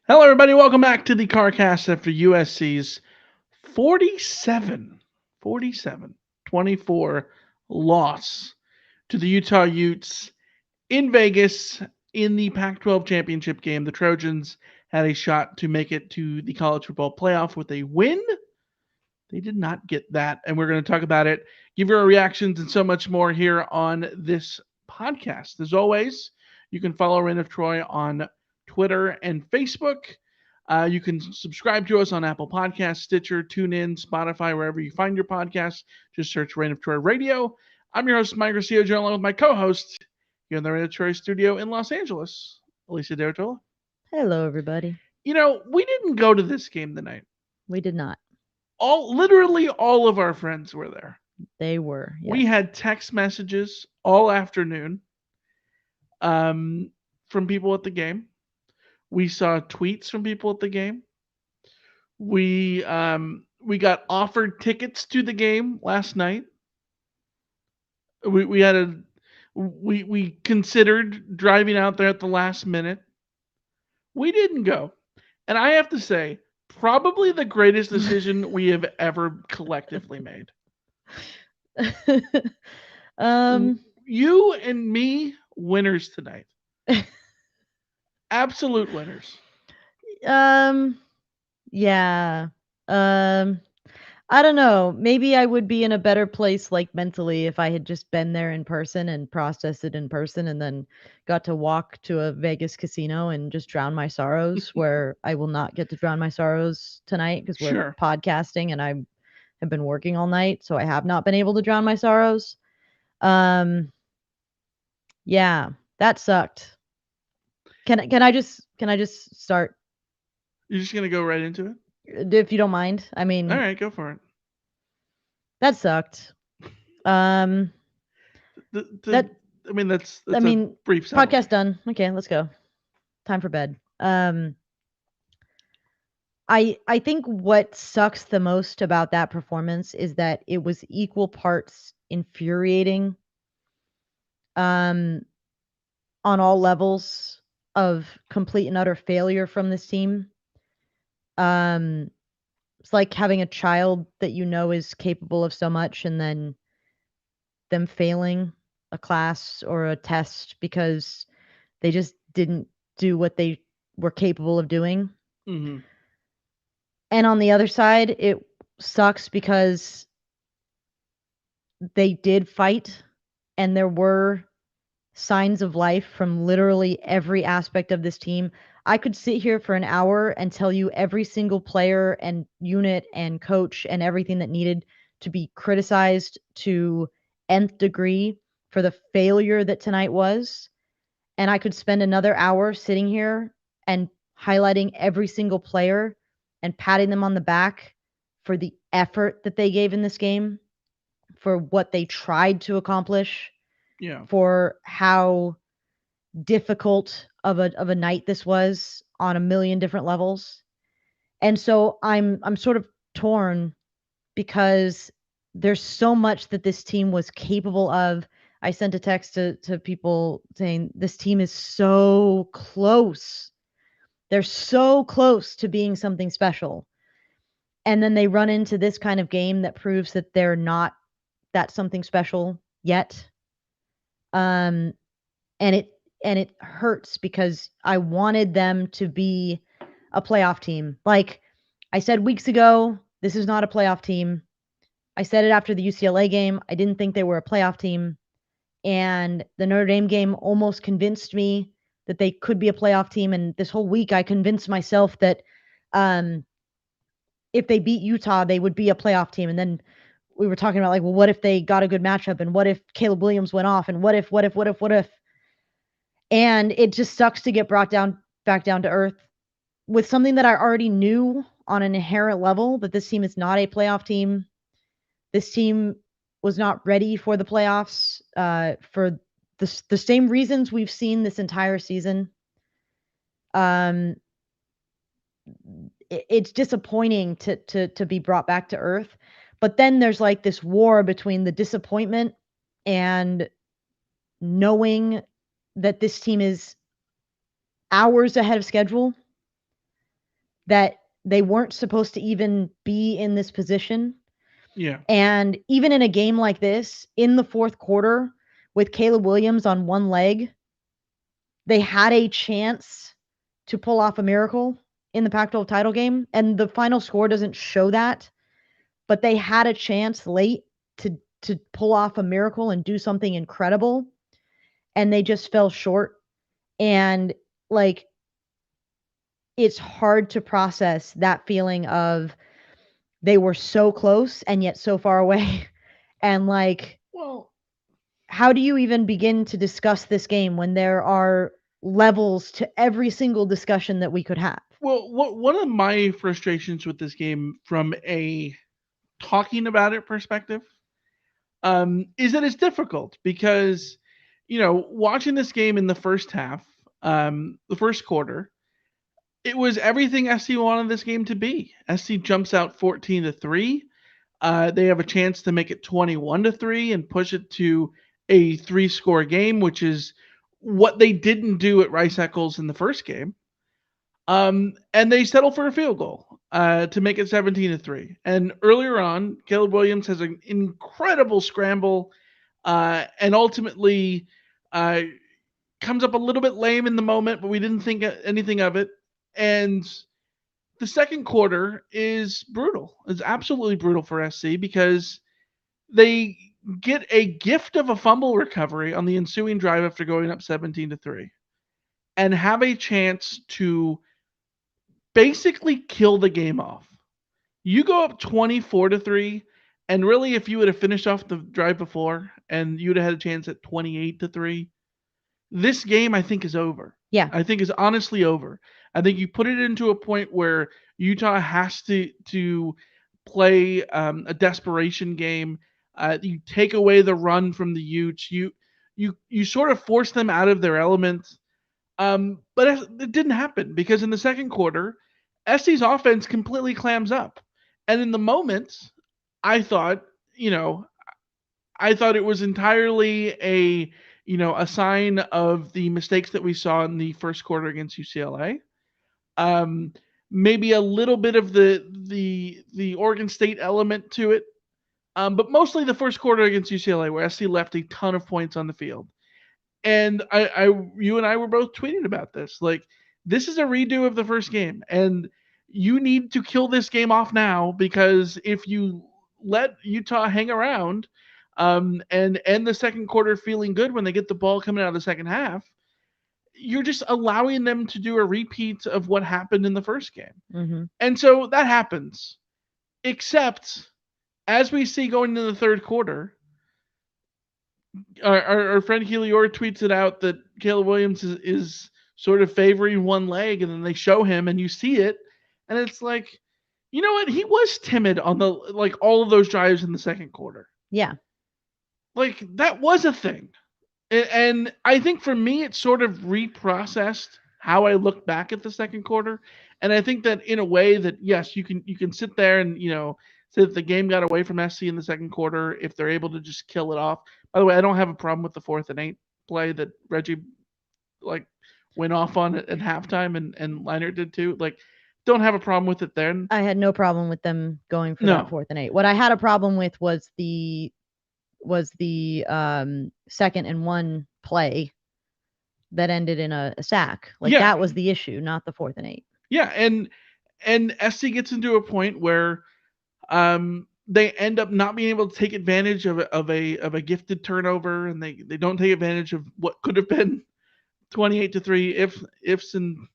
Hello, everybody. Welcome back to the Carcast after USC's 47-24 loss to the Utah Utes in Vegas in the Pac-12 Championship Game. The Trojans had a shot to make it to the college football playoff with a win. They did not get that, and we're going to talk about it, give you our reactions, and so much more here on this podcast. As always, you can follow Reign of Troy on Twitter and Facebook. You can subscribe to us on Apple Podcasts, Stitcher, TuneIn, Spotify, wherever you find your podcasts. Just search Reign of Troy Radio. I'm your host, Mike Castillo, along with my co-host here in the Reign of Troy studio in Los Angeles, Alicia Artola. Hello, everybody. You know, we didn't go to this game tonight. We did not. Literally all of our friends were there. They were. Yes. We had text messages all afternoon from people at the game. We saw tweets from people at the game. We got offered tickets to the game last night. We considered driving out there at the last minute. We didn't go. And I have to say, probably the greatest decision we have ever collectively made. You and me, winners tonight. Absolute winners. Yeah. I don't know. Maybe I would be in a better place, like mentally, if I had just been there in person and processed it in person and then got to walk to a Vegas casino and just drown my sorrows, where I will not get to drown my sorrows tonight because we're podcasting and I have been working all night. So I have not been able to drown my sorrows. Yeah, that sucked. Can I just start? You're just gonna go right into it? If you don't mind. I mean, all right, go for it. That sucked. That's a brief summary. Podcast done. Okay, let's go. Time for bed. I think what sucks the most about that performance is that it was equal parts infuriating on all levels of complete and utter failure from this team. It's like having a child that you know is capable of so much and then them failing a class or a test because they just didn't do what they were capable of doing. Mm-hmm. And on the other side, it sucks because they did fight and there were signs of life from literally every aspect of this team. I could sit here for an hour and tell you every single player and unit and coach and everything that needed to be criticized to nth degree for the failure that tonight was. And I could spend another hour sitting here and highlighting every single player and patting them on the back for the effort that they gave in this game, for what they tried to accomplish, for how difficult of a night this was on a million different levels. And so I'm sort of torn because there's so much that this team was capable of. I sent a text to people saying this team is so close. They're so close to being something special. And then they run into this kind of game that proves that they're not that something special yet. And it hurts because I wanted them to be a playoff team. Like I said weeks ago, this is not a playoff team. I said it after the UCLA game. I didn't think they were a playoff team. And the Notre Dame game almost convinced me that they could be a playoff team. And this whole week, I convinced myself that if they beat Utah, they would be a playoff team. And then we were talking about, like, well, what if they got a good matchup? And what if Caleb Williams went off? And what if? And it just sucks to get brought back down to earth with something that I already knew on an inherent level, that this team is not a playoff team. This team was not ready for the playoffs for the same reasons we've seen this entire season. It's disappointing to be brought back to earth. But then there's like this war between the disappointment and knowing that this team is hours ahead of schedule that they weren't supposed to even be in this position. Yeah. And even in a game like this, in the fourth quarter, with Caleb Williams on one leg, they had a chance to pull off a miracle in the Pac 12 title game. And the final score doesn't show that, but they had a chance late to pull off a miracle and do something incredible. And they just fell short. And like, it's hard to process that feeling of they were so close and yet so far away. And like, Well, how do you even begin to discuss this game when there are levels to every single discussion that we could have? one of my frustrations with this game from a talking about it perspective is that it's difficult because, watching this game in the first half, the first quarter, it was everything SC wanted this game to be. SC jumps out 14-3. They have a chance to make it 21-3 and push it to a 3-score game, which is what they didn't do at Rice Eccles in the first game. And they settle for a field goal to make it 17-3. And earlier on, Caleb Williams has an incredible scramble and ultimately uh, comes up a little bit lame in the moment, but we didn't think anything of it. And the second quarter is brutal. It's absolutely brutal for SC because they get a gift of a fumble recovery on the ensuing drive after going up 17-3 and have a chance to basically kill the game off. You go up 24-3, and really, if you would have finished off the drive before and you'd have had a chance at 28-3, this game I think is over. Yeah. I think is honestly over. I think you put it into a point where Utah has to play a desperation game. You take away the run from the Utes. You sort of force them out of their element. But it didn't happen because in the second quarter, SC's offense completely clams up. And in the moment, I thought, you know, I thought it was entirely a sign of the mistakes that we saw in the first quarter against UCLA. Um, Maybe a little bit of the Oregon State element to it, but mostly the first quarter against UCLA, where SC left a ton of points on the field. And you and I were both tweeting about this. Like, this is a redo of the first game, and you need to kill this game off now because if you let Utah hang around and end the second quarter feeling good when they get the ball coming out of the second half, you're just allowing them to do a repeat of what happened in the first game. Mm-hmm. And so that happens. Except, as we see going into the third quarter, our friend Helior tweets it out that Caleb Williams is sort of favoring one leg, and then they show him, and you see it, and it's like, you know what? He was timid on all of those drives in the second quarter. Yeah. Like, that was a thing. And I think for me, it sort of reprocessed how I look back at the second quarter. And I think that in a way that, yes, you can sit there and, say that the game got away from SC in the second quarter if they're able to just kill it off. By the way, I don't have a problem with the 4th and 8 play that Reggie went off on at halftime and Leinert did too. Don't have a problem with it then. I had no problem with them going for that 4th and 8. What I had a problem with was the 2nd and 1 play that ended in a sack. That was the issue, not the 4th and 8. Yeah, and SC gets into a point where they end up not being able to take advantage of a gifted turnover, and they don't take advantage of what could have been 28-3 ifs and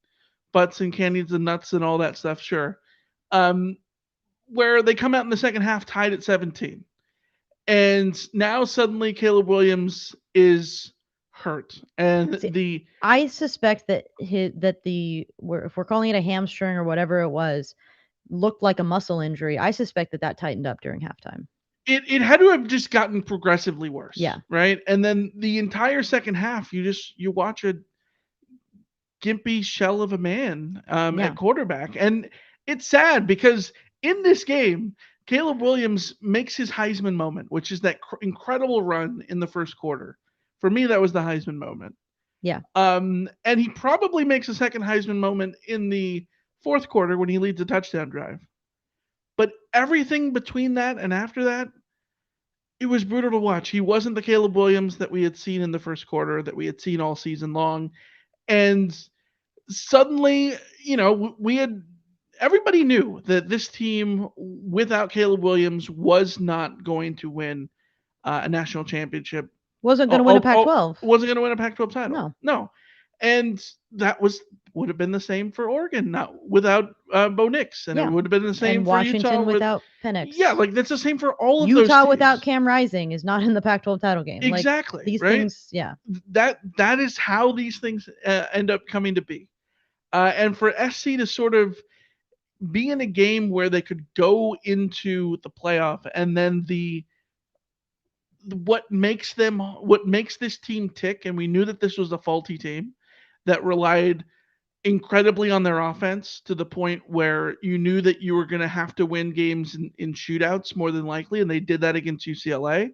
buts and canyons and nuts and all that stuff. Sure, where they come out in the second half tied at 17, and now suddenly Caleb Williams is hurt, and I suspect that if we're calling it a hamstring or whatever it was, looked like a muscle injury. I suspect that tightened up during halftime. It had to have just gotten progressively worse. Yeah. Right. And then the entire second half, you watch a gimpy shell of a man at quarterback. And it's sad because in this game, Caleb Williams makes his Heisman moment, which is that incredible run in the first quarter. For me, that was the Heisman moment. Yeah. And he probably makes a second Heisman moment in the fourth quarter when he leads a touchdown drive. But everything between that and after that, it was brutal to watch. He wasn't the Caleb Williams that we had seen in the first quarter, that we had seen all season long. And suddenly, we had everybody knew that this team without Caleb Williams was not going to win a national championship. Wasn't going to win a Pac-12. Wasn't going to win a Pac-12 title. No. And that would have been the same for Oregon, not without Bo Nix, and it would have been the same and for Washington Utah without Penix. Yeah, like that's the same for all of Utah those teams. without Cam Rising is not in the Pac-12 title game. Exactly. Like, these right? things, yeah. That is how these things end up coming to be. And for SC to sort of be in a game where they could go into the playoff, and then what makes this team tick, and we knew that this was a faulty team that relied incredibly on their offense to the point where you knew that you were going to have to win games in shootouts more than likely, and they did that against UCLA.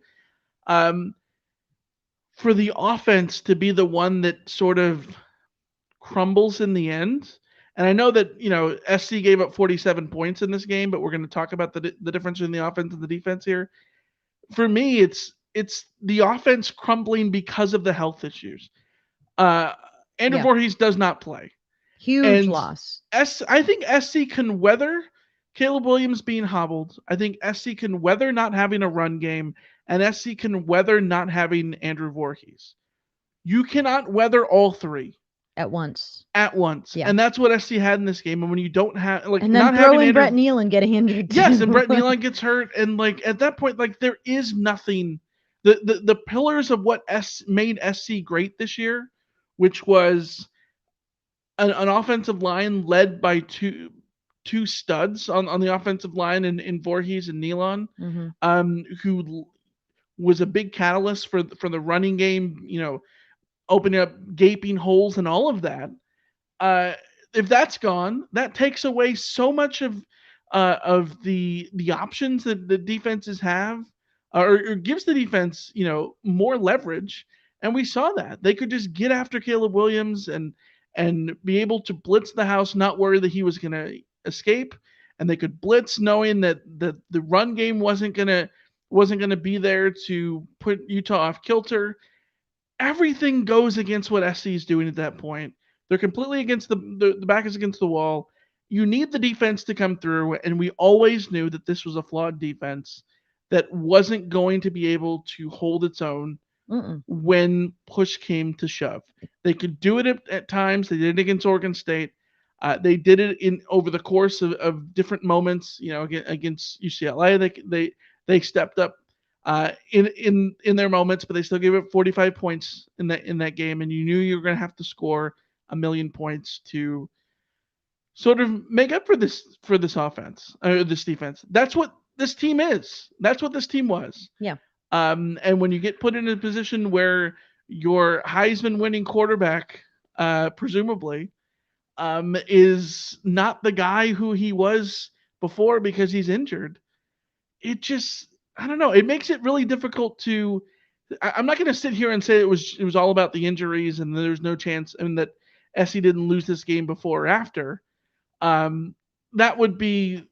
For the offense to be the one that sort of crumbles in the end, and I know that SC gave up 47 points in this game, but we're going to talk about the difference in the offense and the defense here. For me, it's the offense crumbling because of the health issues. Andrew Voorhees does not play. Huge loss. I think SC can weather Caleb Williams being hobbled. I think SC can weather not having a run game, and SC can weather not having Andrew Voorhees. You cannot weather all three at once. Yeah. And that's what SC had in this game. And when you don't have and then throw in Brett Nealon getting injured too. Yes, and Brett Nealon gets hurt, and at that point, there is nothing. The pillars of what made SC great this year, which was an offensive line led by two studs on the offensive line in Voorhees and Nealon, who was a big catalyst for the running game, opening up gaping holes and all of that. If that's gone, that takes away so much of the options that the defenses have, or gives the defense, more leverage. And we saw that they could just get after Caleb Williams and be able to blitz the house, not worry that he was going to escape, and they could blitz knowing that the run game wasn't going to be there to put Utah off kilter. Everything goes against what SC is doing at that point. They're completely against the back is against the wall. You need the defense to come through, and we always knew that this was a flawed defense that wasn't going to be able to hold its own when push came to shove. They could do it at times. They did it against Oregon State. They did it over the course of different moments. Against UCLA, they stepped up in their moments, but they still gave up 45 points in that game, and you knew you were going to have to score 1,000,000 points to sort of make up for this offense or this defense. That's what this team is. That's what this team was. Yeah. And when you get put in a position where your Heisman winning quarterback, presumably, is not the guy who he was before because he's injured, it just, I don't know. It makes it really difficult to. I'm not going to sit here and say it was all about the injuries and there's no chance, and that SC didn't lose this game before or after. That would be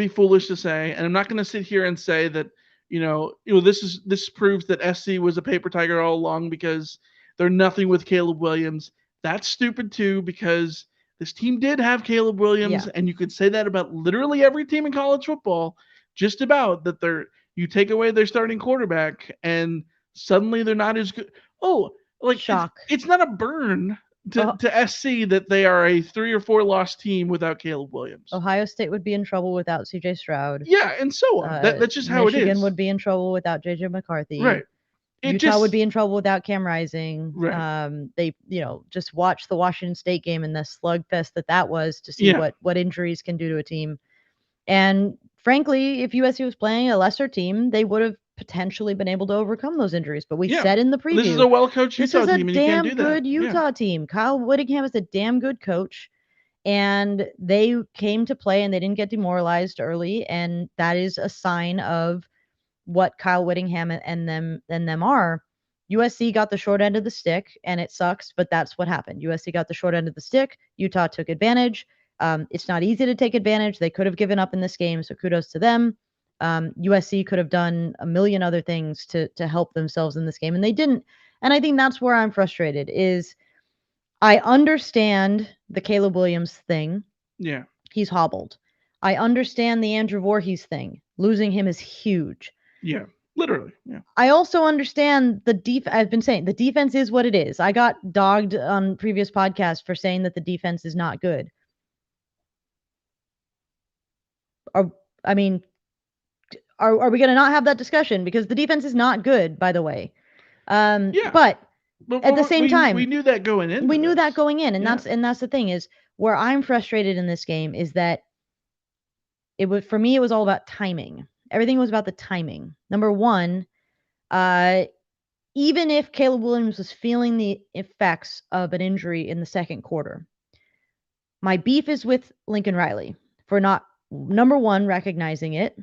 foolish to say, and I'm not going to sit here and say that this proves that SC was a paper tiger all along because they're nothing with Caleb Williams. That's stupid too, because this team did have Caleb Williams, and you could say that about literally every team in college football. Just about that, you take away their starting quarterback and suddenly they're not as good. Oh, shock! It's not a burn to SC that they are a 3 or 4 loss team without Caleb Williams. Ohio State would be in trouble without CJ Stroud. Yeah, and so on. That's just how it is. Michigan would be in trouble without JJ McCarthy. Right. Utah would be in trouble without Cam Rising. Right. They, just watch the Washington State game and the slugfest that was to see what injuries can do to a team. And frankly, if USC was playing a lesser team, they would have potentially been able to overcome those injuries. But we said in the preview, this is a well-coached Utah team, and you can't do that. This is a damn good Utah team. Kyle Whittingham is a damn good coach, and they came to play and they didn't get demoralized early, and that is a sign of what Kyle Whittingham and them are. USC got the short end of the stick, and it sucks, but that's what happened. USC got the short end of the stick. Utah took advantage. It's not easy to take advantage. They could have given up in this game, so kudos to them. USC could have done a million other things to help themselves in this game, and they didn't. And I think that's where I'm frustrated is I understand the Caleb Williams thing. Yeah. He's hobbled. I understand the Andrew Voorhees thing. Losing him is huge. Yeah. Literally. Yeah. I also understand I've been saying the defense is what it is. I got dogged on previous podcasts for saying that the defense is not good. I mean, are we going to not have that discussion? Because the defense is not good, by the way. Yeah. But at the same time, we knew that going in. We knew that going in, and that's the thing is where I'm frustrated in this game is that for me it was all about timing. Everything was about the timing. Number one, even if Caleb Williams was feeling the effects of an injury in the second quarter, my beef is with Lincoln Riley for not, number one, recognizing it,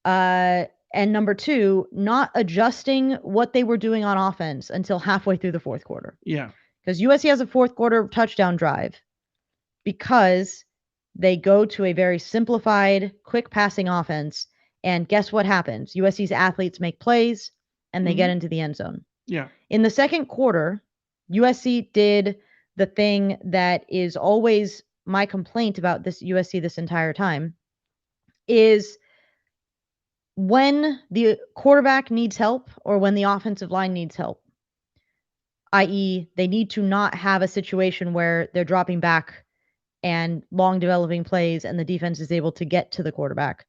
and number two, not adjusting what they were doing on offense until halfway through the fourth quarter. Yeah. Because USC has a fourth quarter touchdown drive because they go to a very simplified, quick passing offense. And guess what happens? USC's athletes make plays and they get into the end zone. Yeah. In the second quarter, USC did the thing that is always my complaint about this USC this entire time is when the quarterback needs help or when the offensive line needs help, i.e., they need to not have a situation where they're dropping back and long developing plays and the defense is able to get to the quarterback.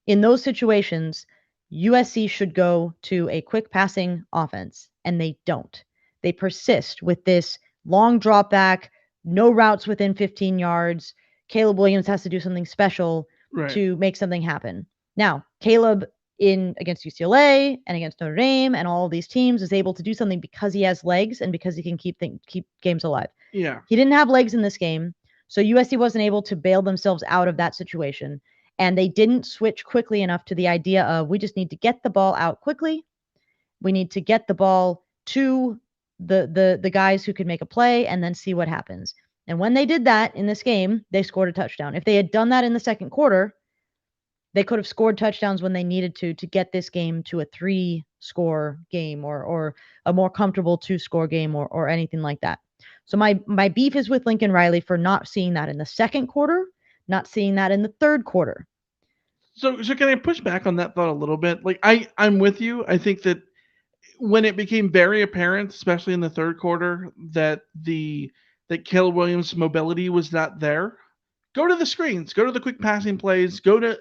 In those situations, USC should go to a quick passing offense, and they don't. They persist with this long drop back, no routes within 15 yards. Caleb Williams has to do something special to make something happen. Now, Caleb against UCLA and against Notre Dame and all of these teams is able to do something because he has legs and because he can keep games alive. Yeah. He didn't have legs in this game, so USC wasn't able to bail themselves out of that situation. And they didn't switch quickly enough to the idea of we just need to get the ball out quickly. We need to get the ball to the guys who could make a play and then see what happens. And when they did that in this game, they scored a touchdown. If they had done that in the second quarter, they could have scored touchdowns when they needed to get this game to a 3-score game or a more comfortable 2-score game or anything like that. So my beef is with Lincoln Riley for not seeing that in the second quarter, not seeing that in the third quarter. So can I push back on that thought a little bit? Like I'm with you. I think that when it became very apparent, especially in the third quarter, that Caleb Williams' mobility was not there, go to the screens, go to the quick passing plays, go to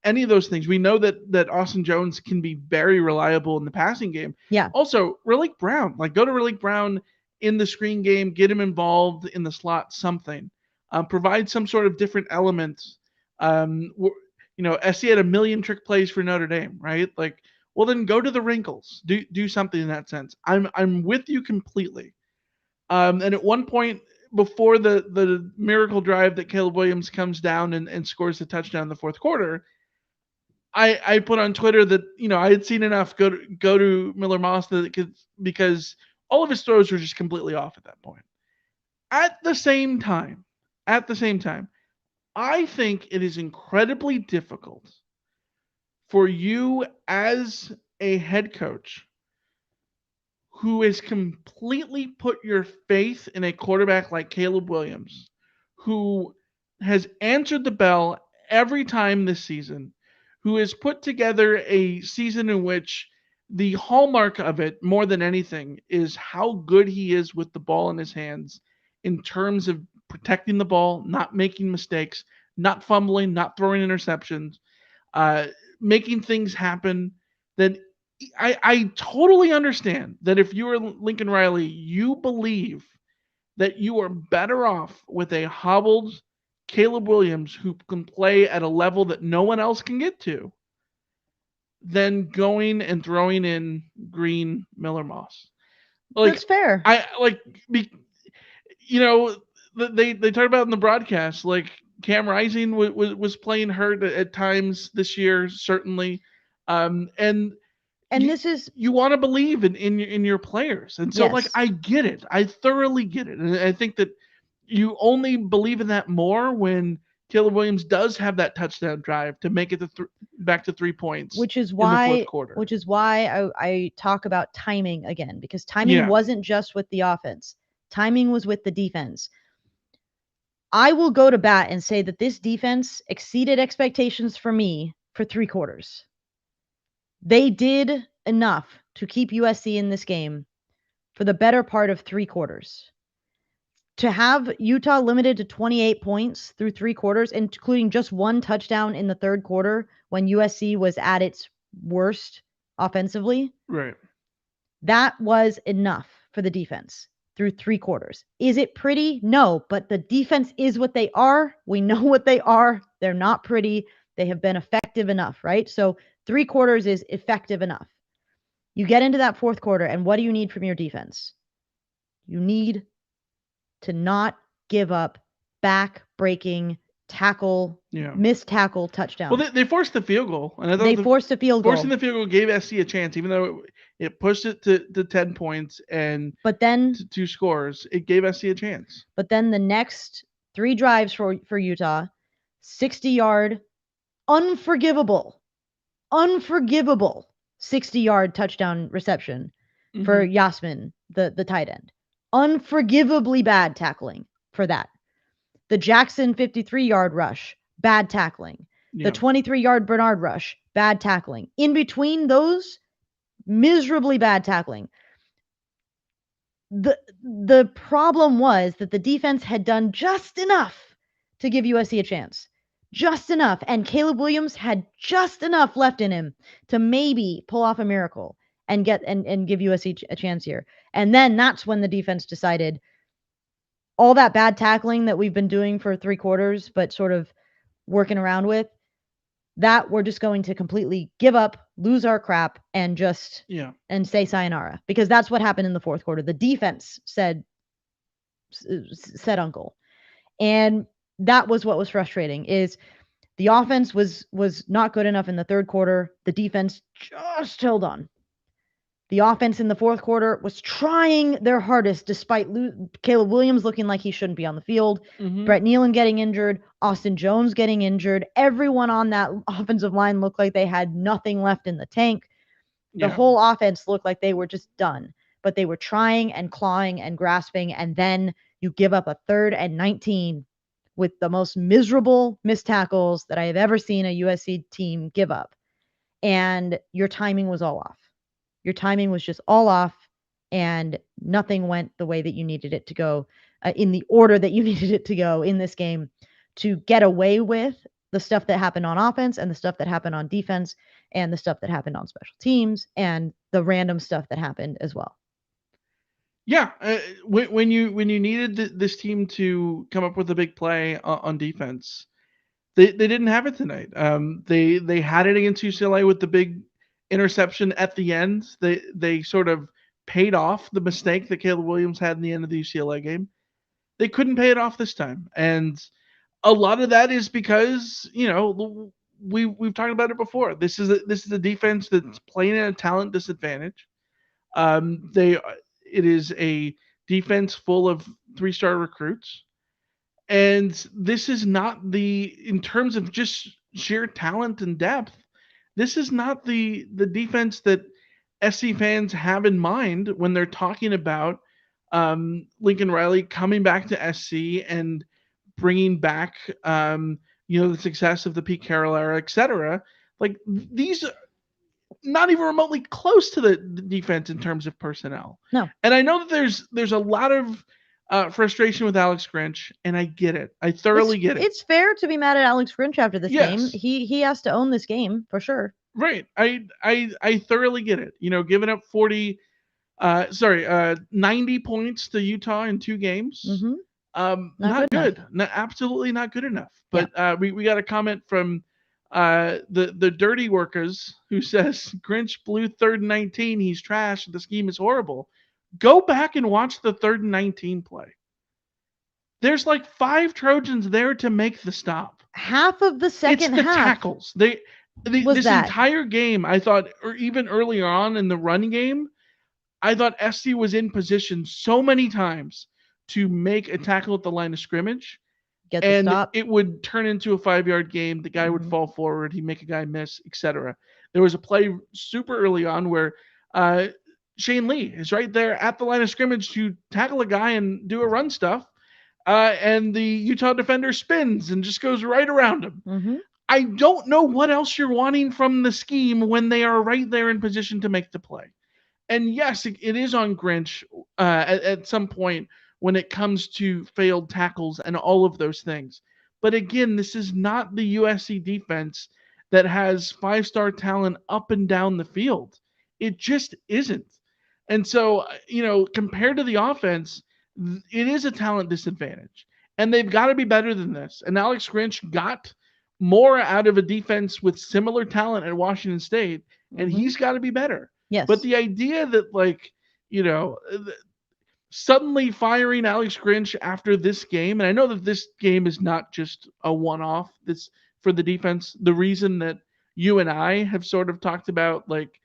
any of those things. We know that Austin Jones can be very reliable in the passing game. Yeah. Also, Raleek Brown, go to Raleek Brown in the screen game, get him involved in the slot, something. Provide some sort of different elements. SC had a million trick plays for Notre Dame, right? Well, then go to the wrinkles. Do something in that sense. I'm with you completely. And at one point before the miracle drive that Caleb Williams comes down and scores the touchdown in the fourth quarter, I put on Twitter that I had seen enough go to Miller Moss because all of his throws were just completely off at that point. At the same time, I think it is incredibly difficult for you as a head coach who has completely put your faith in a quarterback like Caleb Williams, who has answered the bell every time this season, who has put together a season in which the hallmark of it, more than anything, is how good he is with the ball in his hands in terms of protecting the ball, not making mistakes, not fumbling, not throwing interceptions, making things happen. Then I totally understand that if you are Lincoln Riley, you believe that you are better off with a hobbled Caleb Williams who can play at a level that no one else can get to than going and throwing in green Miller Moss. That's fair. They talked about in the broadcast, Cam Rising was playing hurt at times this year, certainly. And this is, you want to believe in your players. And so, yes. I get it. I thoroughly get it. And I think that you only believe in that more when Caleb Williams does have that touchdown drive to make it back to 3 points which is in the fourth why quarter. I talk about timing again, because timing Yeah. wasn't just with the offense. Timing was with the defense. I will go to bat and say that this defense exceeded expectations for me for 3 quarters. They did enough to keep USC in this game for the better part of 3 quarters. To have Utah limited to 28 points through 3 quarters, including just one touchdown in the third quarter when USC was at its worst offensively, Right. that was enough for the defense through 3 quarters. Is it pretty? No, but the defense is what they are. We know what they are. They're not pretty. They have been effective enough, right? So 3 quarters is effective enough. You get into that fourth quarter, and what do you need from your defense? You need to not give up back-breaking tackle, missed tackle touchdowns. Well, they forced the field goal. And I thought they forced a field goal. Forcing the field goal gave SC a chance, even though it pushed it to 10 points and to 2 scores. It gave SC a chance. But then the next 3 drives for Utah, 60-yard, unforgivable 60-yard touchdown reception for Yasmin, the tight end. Unforgivably bad tackling for that. The Jackson 53-yard rush, bad tackling. The 23-yard Bernard rush, bad tackling. In between those, miserably bad tackling. The problem was that the defense had done just enough to give USC a chance. Just enough. And Caleb Williams had just enough left in him to maybe pull off a miracle and give USC a chance here. And then that's when the defense decided all that bad tackling that we've been doing for 3 quarters, but sort of working around with, that we're just going to completely give up, lose our crap, and just and say sayonara. Because that's what happened in the fourth quarter. The defense said uncle. And that was what was frustrating, is the offense was not good enough in the third quarter. The defense just held on. The offense in the fourth quarter was trying their hardest despite Caleb Williams looking like he shouldn't be on the field, Brett Nealon getting injured, Austin Jones getting injured. Everyone on that offensive line looked like they had nothing left in the tank. The whole offense looked like they were just done. But they were trying and clawing and grasping, and then you give up a 3rd and 19 with the most miserable missed tackles that I have ever seen a USC team give up. And your timing was all off. Your timing was just all off, and nothing went the way that you needed it to go, in the order that you needed it to go in this game, to get away with the stuff that happened on offense and the stuff that happened on defense and the stuff that happened on special teams and the random stuff that happened as well. Yeah, when you needed this team to come up with a big play on defense, they didn't have it tonight. They had it against UCLA with the big interception at the end. They sort of paid off the mistake that Caleb Williams had in the end of the UCLA game. They couldn't pay it off this time, and a lot of that is because we've talked about it before. This is a defense that's playing at a talent disadvantage. It is a defense full of 3-star recruits, and this is not in terms of just sheer talent and depth. This is not the defense that SC fans have in mind when they're talking about Lincoln Riley coming back to SC and bringing back the success of the Pete Carroll era, etc. Like, these are not even remotely close to the defense in terms of personnel. No. And I know that there's a lot of frustration with Alex Grinch, and I get it. I thoroughly get it. It's fair to be mad at Alex Grinch after this game. He has to own this game for sure. Right. I thoroughly get it. Giving up 90 points to Utah in 2 games. Not good. Absolutely not good enough. But we got a comment from the Dirty Workers, who says Grinch blew 3rd and 19. He's trash. The scheme is horrible. Go back and watch the 3rd and 19 play. There's like 5 Trojans there to make the stop. Half of the second half. It's the tackles. This entire game, I thought, or even earlier on in the run game, I thought SC was in position so many times to make a tackle at the line of scrimmage, Get the and stop. it would turn into a 5-yard game. The guy would Mhm. fall forward, he'd make a guy miss, etc. There was a play super early on where uh, Shane Lee is right there at the line of scrimmage to tackle a guy and do a run stuff, and the Utah defender spins and just goes right around him. Mhm. I don't know what else you're wanting from the scheme when they are right there in position to make the play. And yes, it is on Grinch at some point when it comes to failed tackles and all of those things. But again, this is not the USC defense that has 5-star talent up and down the field. It just isn't. And so, compared to the offense, it is a talent disadvantage. And they've got to be better than this. And Alex Grinch got more out of a defense with similar talent at Washington State, and Mhm. he's got to be better. But Yes. the idea that, like, you know, suddenly firing Alex Grinch after this game, and I know that this game is not just a one-off. This for the defense. The reason that you and I have sort of talked about like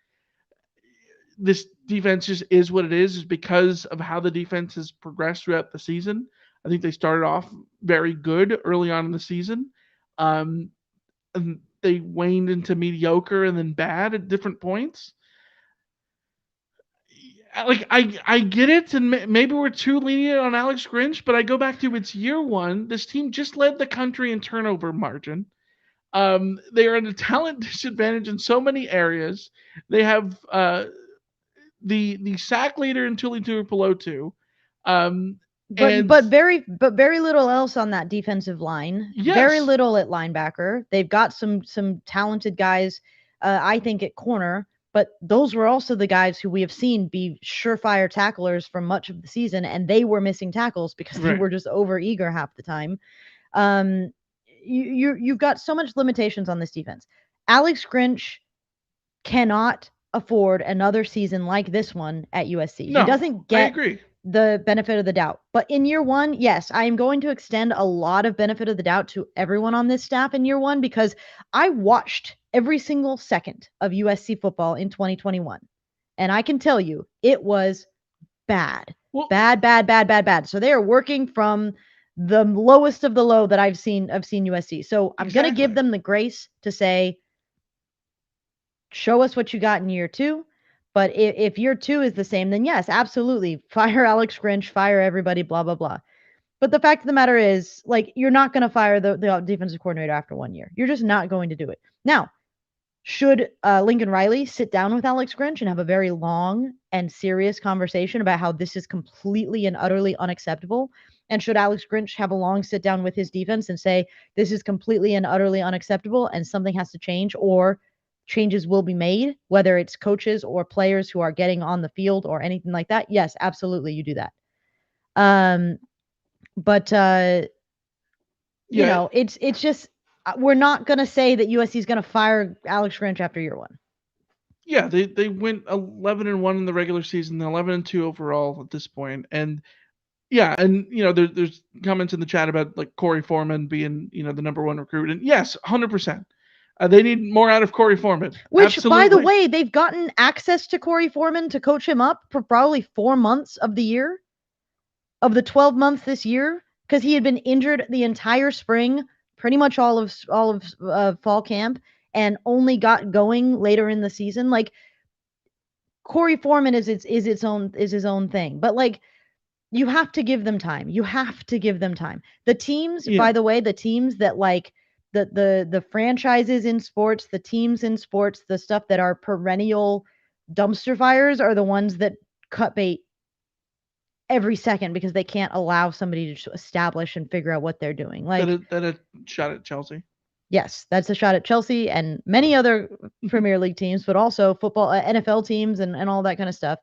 this defense just is what it is because of how the defense has progressed throughout the season. I think they started off very good early on in the season. Um, and they waned into mediocre and then bad at different points. Like I get it, and maybe we're too lenient on Alex Grinch, but I go back to it's year one. This team just led the country in turnover margin. They are at a talent disadvantage in so many areas. They have the sack leader in Tuli Tuipulotu. Um, But and but very but very little else on that defensive line. Very yes, little at linebacker. They've got some talented guys, I think, at corner. But those were also the guys who we have seen be surefire tacklers for much of the season, and they were missing tackles because they right. were just over eager half the time. Um, you've got so much limitations on this defense. Alex Grinch cannot afford another season like this one at USC. He No, doesn't I get agree. the benefit of the doubt. But in year one, yes, I am going to extend a lot of benefit of the doubt to everyone on this staff in year one because I watched every single second of USC football in 2021. And I can tell you, it was bad. Well, Bad, bad, bad, bad, bad. So they are working from the lowest of the low that I've seen USC. So I'm gonna give exactly. them the grace to say, show us what you got in year two. But if year two is the same, then yes, absolutely. Fire Alex Grinch, fire everybody, blah, blah, blah. But the fact of the matter is, like, you're not going to fire the defensive coordinator after 1 year. You're just not going to do it. Now, should Lincoln Riley sit down with Alex Grinch and have a very long and serious conversation about how this is completely and utterly unacceptable? And should Alex Grinch have a long sit down with his defense and say, this is completely and utterly unacceptable and something has to change or changes will be made, whether it's coaches or players who are getting on the field or anything like that? Yes, absolutely, you do that. Um, but Yeah, it's just we're not gonna say that USC is gonna fire Alex Grinch after year one. yeah. They went 11-1 in the regular season, 11-2 overall at this point, and yeah, and there's comments in the chat about like Corey Foreman being the number one recruit, and yes, 100%. They need more out of Corey Foreman. Which, by the Absolutely. way, they've gotten access to Corey Foreman to coach him up for probably 4 months of the year, of the 12 months this year, because he had been injured the entire spring, pretty much all of fall camp, and only got going later in the season. Like Corey Foreman is his own thing, but like you have to give them time. You have to give them time. The teams, Yeah. by the way, the teams that like the franchises in sports, the teams in sports, the stuff that are perennial dumpster fires are the ones that cut bait every second because they can't allow somebody to establish and figure out what they're doing. Like, That a shot at Chelsea. yes, that's a shot at Chelsea and many other Premier League teams, but also football, NFL teams, and all that kind of stuff.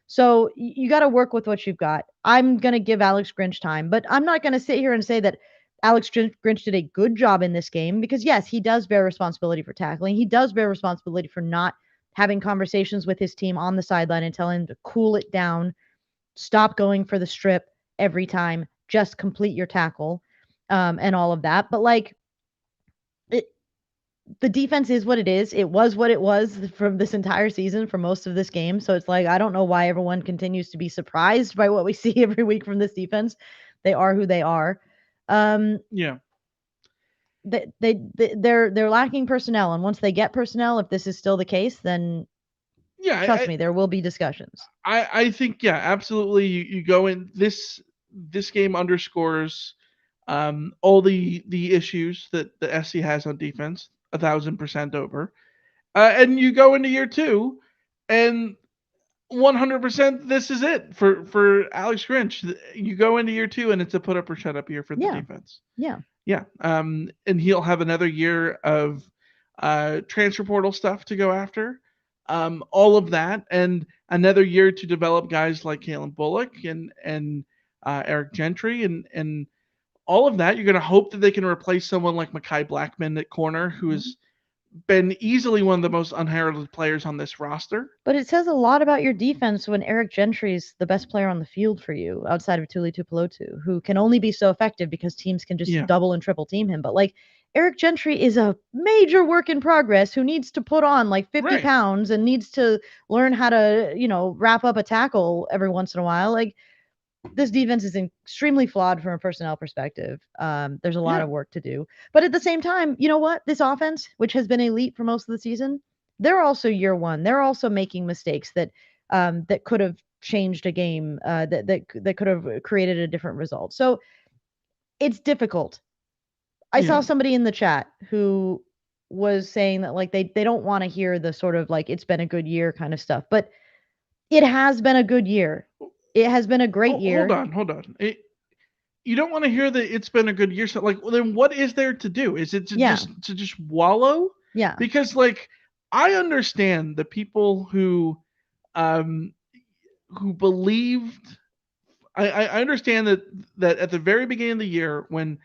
So you got to work with what you've got. I'm going to give Alex Grinch time, but I'm not going to sit here and say that Alex Grinch did a good job in this game because, yes, he does bear responsibility for tackling. He does bear responsibility for not having conversations with his team on the sideline and telling them to cool it down, stop going for the strip every time, just complete your tackle, and all of that. But, like, it, the defense is what it is. It was what it was from this entire season for most of this game. So it's like, I don't know why everyone continues to be surprised by what we see every week from this defense. They are who they are. Yeah. They're lacking personnel, and once they get personnel, if this is still the case, then Yeah, trust me, there will be discussions. I think yeah, absolutely. You go in this game underscores all the issues that the SC has on defense, 1,000% over, and you go into year two, and 100% this is it for Alex Grinch. You go into year two, and it's a put up or shut up year for the Yeah, defense. yeah. Yeah, and he'll have another year of transfer portal stuff to go after, all of that, and another year to develop guys like Kalen Bullock and Eric Gentry and all of that. You're going to hope that they can replace someone like Mekhi Blackman at corner, who has been easily one of the most unheralded players on this roster. But it says a lot about your defense when Eric Gentry's the best player on the field for you outside of Tuli Tupelotu, who can only be so effective because teams can just Yeah, double and triple team him. But like Eric Gentry is a major work in progress who needs to put on like 50 right. pounds and needs to learn how to, wrap up a tackle every once in a while. Like this defense is extremely flawed from a personnel perspective. There's a lot Yeah, of work to do. But at the same time, you know what? This offense, which has been elite for most of the season, they're also year one. They're also making mistakes that could have changed a game, that could have created a different result. So it's difficult. I saw yeah. somebody in the chat who was saying that like they don't want to hear the sort of like it's been a good year kind of stuff, but it has been a good year. It has been a great Hold year. on, hold on. You don't want to hear that it's been a good year. So, like, well, then what is there to do? Is it Yeah. to just wallow? Yeah. Because like I understand the people um who believed. I understand that at the very beginning of the year when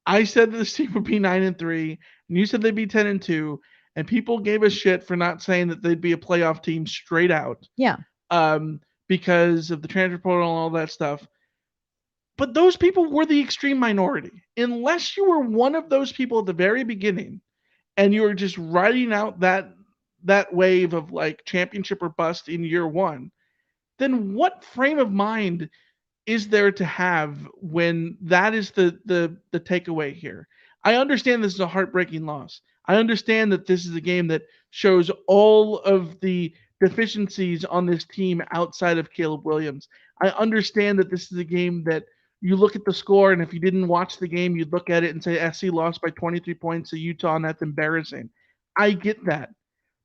I said that this team would be 9-3 and you said they'd be 10-2, and people gave us shit for not saying that they'd be a playoff team straight out, Yeah. because of the transfer portal and all that stuff. But those people were the extreme minority. Unless you were one of those people at the very beginning and you were just riding out that wave of like championship or bust in year one, then what frame of mind is there to have when that is the takeaway here? I understand this is a heartbreaking loss. I understand that this is a game that shows all of the deficiencies on this team outside of Caleb Williams. I understand that this is a game that you look at the score, and if you didn't watch the game, you'd look at it and say SC lost by 23 points to Utah, and that's embarrassing. I get that.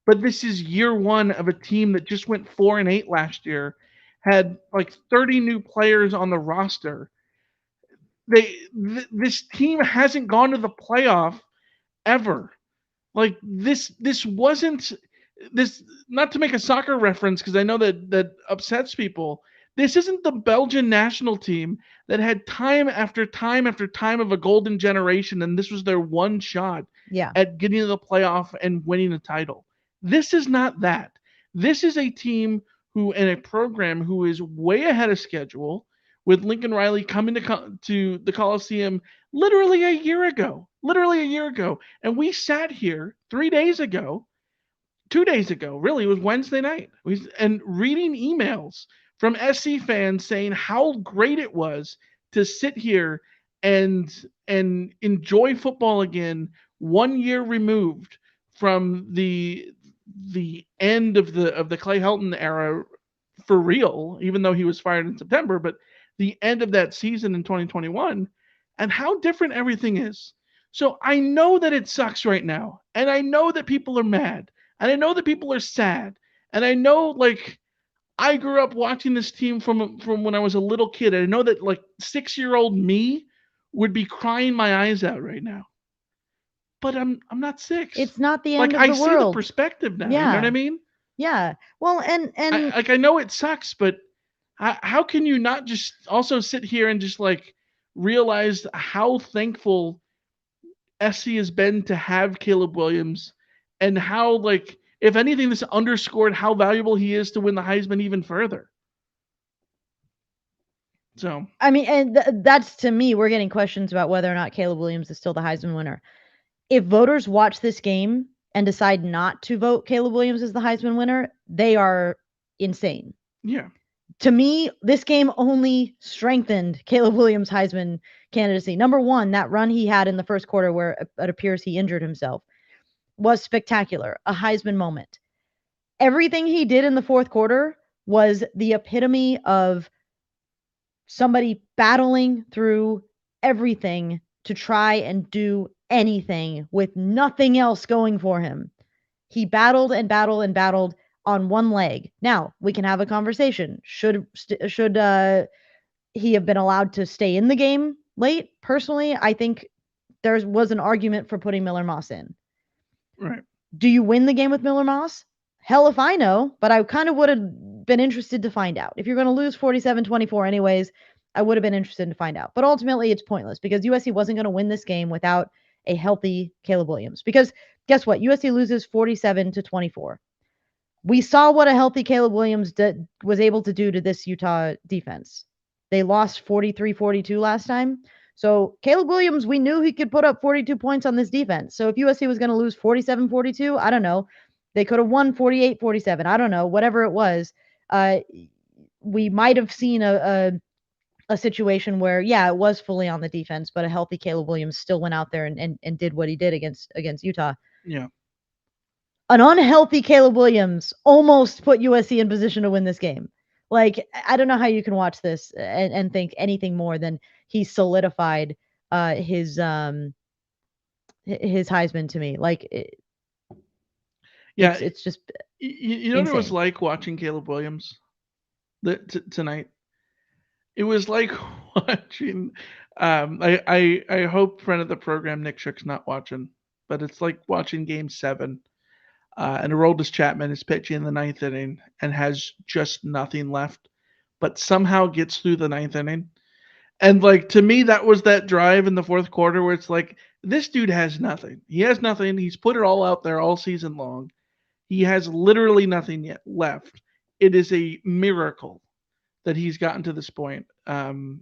But this is year one of a team that just went 4-8 last year, had like 30 new players on the roster. This team hasn't gone to the playoff ever. Like this wasn't this, not to make a soccer reference because I know that upsets people. This isn't the Belgian national team that had time after time after time of a golden generation, and this was their one shot Yeah. at getting to the playoff and winning a title. This is not that. This is a team who and a program who is way ahead of schedule, with Lincoln Riley coming to the Coliseum literally a year ago. Literally a year ago. And we sat here 3 days ago, 2 days ago, really, it was Wednesday night, and reading emails from SC fans saying how great it was to sit here and enjoy football again 1 year removed from the end of the Clay Helton era for real, even though he was fired in September, but the end of that season in 2021, and how different everything is. So I know that it sucks right now, and I know that people are mad, and I know that people are sad, and I know like I grew up watching this team from when I was a little kid. And I know that like 6-year-old me would be crying my eyes out right now. But I'm not 6. It's not the Like end of I the see the world. perspective now. You know what I Yeah. mean? Yeah. Well, and I know it sucks, but how can you not just also sit here and just like realize how thankful SC has been to have Caleb Williams, and how like if anything this underscored how valuable he is to win the Heisman even further. So I mean, and that's to me, we're getting questions about whether or not Caleb Williams is still the Heisman winner. if voters watch this game and decide not to vote Caleb Williams as the Heisman winner, they are insane. Yeah. To me, this game only strengthened Caleb Williams' Heisman candidacy. Number one, that run he had in the first quarter where it appears he injured himself was spectacular, a Heisman moment. Everything he did in the fourth quarter was the epitome of somebody battling through everything to try and do anything with nothing else going for him. He battled and battled and battled on one leg. Now, we can have a conversation. Should he have been allowed to stay in the game late? Personally, I think there was an argument for putting Miller Moss in. Right. Do you win the game with Miller Moss? Hell if I know, but I kind of would have been interested to find out. If you're going to lose 47-24 anyways, I would have been interested to find out. But ultimately, it's pointless because USC wasn't going to win this game without a healthy Caleb Williams. Because guess what? USC loses 47-24. We saw what a healthy Caleb Williams was able to do to this Utah defense. They lost 43-42 last time. So Caleb Williams, we knew he could put up 42 points on this defense. So if USC was going to lose 47-42, I don't know. They could have won 48-47. I don't know. Whatever it was, we might have seen a situation where, yeah, it was fully on the defense, but a healthy Caleb Williams still went out there and did what he did against Utah. Yeah. An unhealthy Caleb Williams almost put USC in position to win this game. Like, I don't know how you can watch this and think anything more than he solidified his Heisman to me. Like, Yeah. It's just you know what it was like watching Caleb Williams tonight? It was like watching. I hope friend of the program Nick Shook's not watching, but it's like watching Game 7. And Aroldis Chapman is pitching in the ninth inning and has just nothing left, but somehow gets through the ninth inning. And like to me, that was that drive in the fourth quarter where it's like this dude has nothing. He has nothing. He's put it all out there all season long. He has literally nothing yet left. It is a miracle that he's gotten to this point to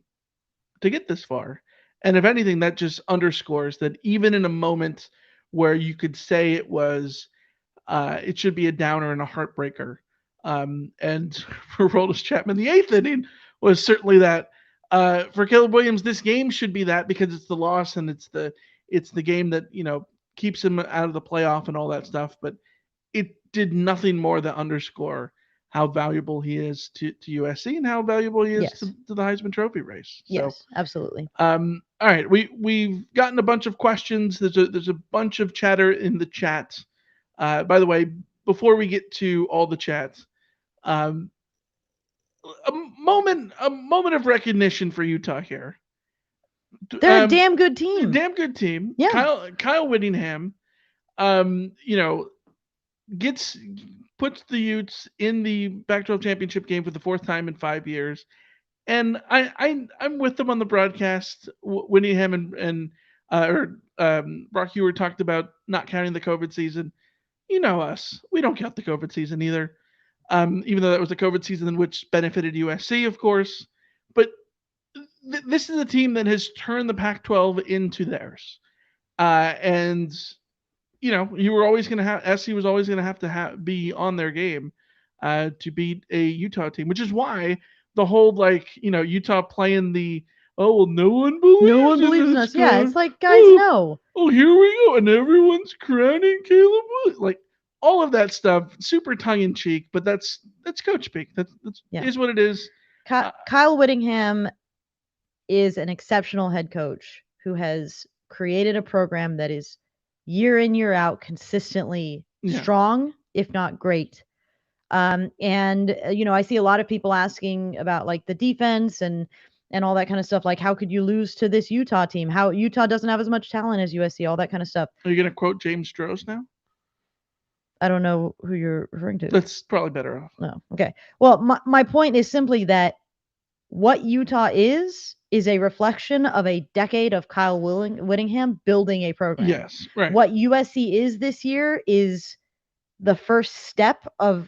get this far. And if anything, that just underscores that even in a moment where you could say it should be a downer and a heartbreaker. And for Aroldis Chapman, the eighth inning was certainly that. For Caleb Williams, this game should be that because it's the loss and it's the game that keeps him out of the playoff and all that stuff. But it did nothing more than underscore how valuable he is to USC and how valuable he is to the Heisman Trophy race. Yes, absolutely. All right, we've gotten a bunch of questions. There's a bunch of chatter in the chat. By the way, before we get to all the chats, a moment of recognition for Utah here. They're a damn good team. Damn good team. Yeah. Kyle Whittingham, puts the Utes in the Pac-12 Championship game for the fourth time in 5 years, and I'm with them on the broadcast. Whittingham and Brock Hewer talked about not counting the COVID season. You know us. We don't count the COVID season either. Even though that was the COVID season which benefited USC, of course. But this is a team that has turned the Pac-12 into theirs. And, you were always going to have, SC was always going to have to be on their game to beat a Utah team, which is why the whole, Utah playing the, oh, well, no one believes in us. Yeah, it's like, guys, no. Oh, here we go. And everyone's crowning Caleb Williams. Like, all of that stuff, super tongue-in-cheek, but that's coach speak. That's is what it is. Kyle Whittingham is an exceptional head coach who has created a program that is year in, year out, consistently strong, if not great. And I see a lot of people asking about like the defense and all that kind of stuff. Like, how could you lose to this Utah team? How Utah doesn't have as much talent as USC, all that kind of stuff. Are you going to quote James Strohs now? I don't know who you're referring to. That's probably better off. No. Okay. Well, my point is simply that what Utah is a reflection of a decade of Kyle Whittingham building a program. Yes, right. What USC is this year is the first step of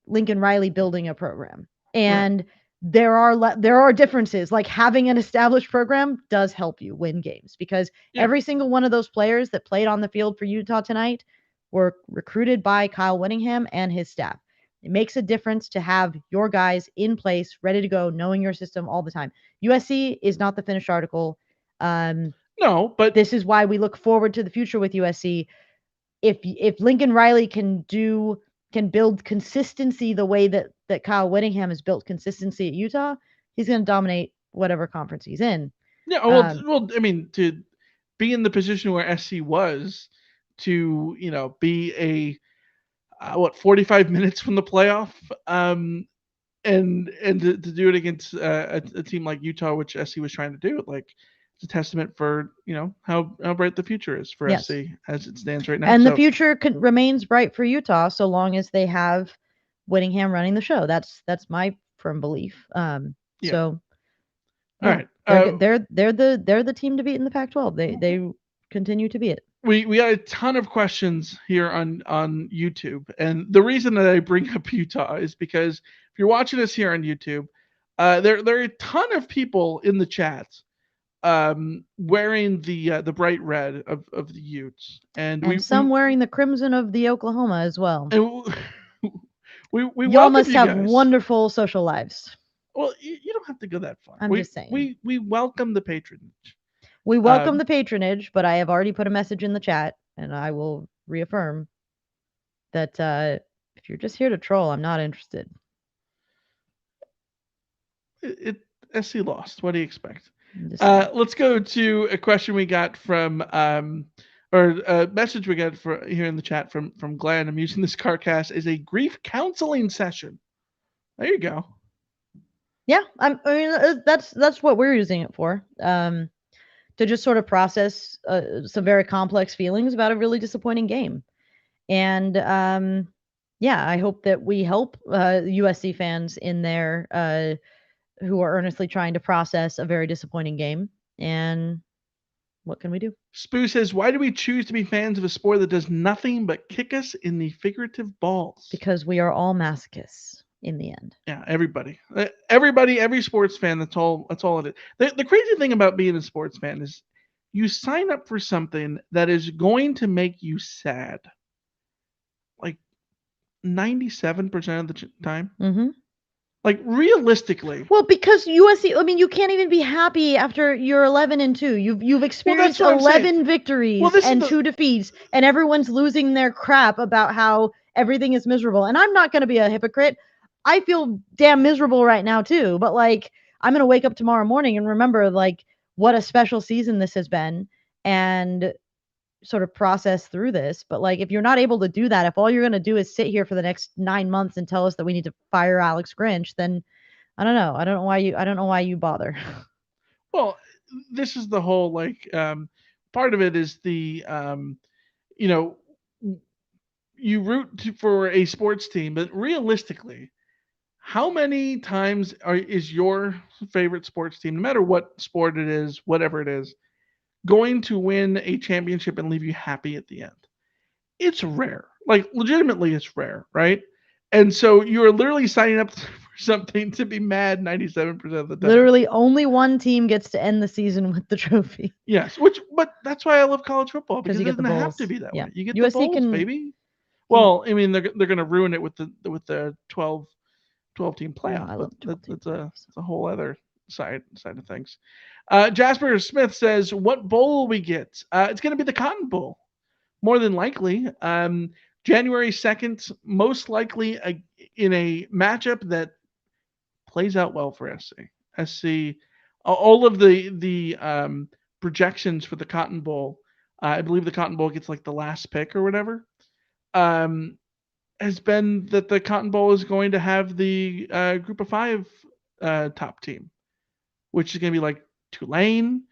Lincoln Riley building a program. And there are differences. Like having an established program does help you win games because every single one of those players that played on the field for Utah tonight were recruited by Kyle Whittingham and his staff. It makes a difference to have your guys in place, ready to go, knowing your system all the time. USC is not the finished article. No, but this is why we look forward to the future with USC. If Lincoln Riley can build consistency the way that Kyle Whittingham has built consistency at Utah, he's going to dominate whatever conference he's in. Yeah, well, I mean, to be in the position where SC was, to be a 45 minutes from the playoff, and to do it against a team like Utah, which SC was trying to do, like it's a testament for how bright the future is for SC as it stands right now. And the future remains bright for Utah so long as they have Whittingham running the show. That's my firm belief. So all right, they're the team to beat in the Pac-12. They continue to be it. We got a ton of questions here on YouTube, and the reason that I bring up Utah is because if you're watching us here on YouTube, there are a ton of people in the chat wearing the bright red of the Utes, and some wearing the crimson of the Oklahoma as well. And we y'all must have wonderful social lives. Well, you don't have to go that far. I'm just saying. We welcome the patronage. We welcome the patronage, but I have already put a message in the chat, and I will reaffirm that if you're just here to troll, I'm not interested. SC lost. What do you expect? Let's go to a question we got from or a message we got here in the chat from Glenn. I'm using this Carcast as a grief counseling session. There you go. Yeah, I mean that's what we're using it for. To just sort of process some very complex feelings about a really disappointing game. And I hope that we help USC fans in there who are earnestly trying to process a very disappointing game. And what can we do? Spoo says, why do we choose to be fans of a sport that does nothing but kick us in the figurative balls? Because we are all masochists in the end. Yeah, everybody, every sports fan. That's all it is. The crazy thing about being a sports fan is you sign up for something that is going to make you sad. Like 97% of the time. Mm-hmm. Like realistically. Well, because USC, I mean, you can't even be happy after you're 11-2. You've experienced 11 victories and 2 defeats, and everyone's losing their crap about how everything is miserable. And I'm not going to be a hypocrite. I feel damn miserable right now too, but like I'm going to wake up tomorrow morning and remember like what a special season this has been and sort of process through this. But like if you're not able to do that, if all you're going to do is sit here for the next 9 months and tell us that we need to fire Alex Grinch, then I don't know. I don't know why you bother. Well, this is the whole like part of it is the you root for a sports team, but realistically, how many times is your favorite sports team, no matter what sport it is, whatever it is, going to win a championship and leave you happy at the end? It's rare. Like, legitimately, it's rare, right? And so you're literally signing up for something to be mad 97% of the time. Literally, only one team gets to end the season with the trophy. Yes, but that's why I love college football, because it doesn't have to be that way. You get USC the bowls, baby. Well, I mean, they're going to ruin it with the 12 team playoff. I love that's a whole other side of things. Jasper Smith says, what bowl will we get? It's going to be the Cotton Bowl, more than likely. January 2nd, most likely in a matchup that plays out well for SC. SC, all of the projections for the Cotton Bowl, I believe the Cotton Bowl gets like the last pick or whatever, has been that the Cotton Bowl is going to have the group of 5 top team, which is going to be like Tulane,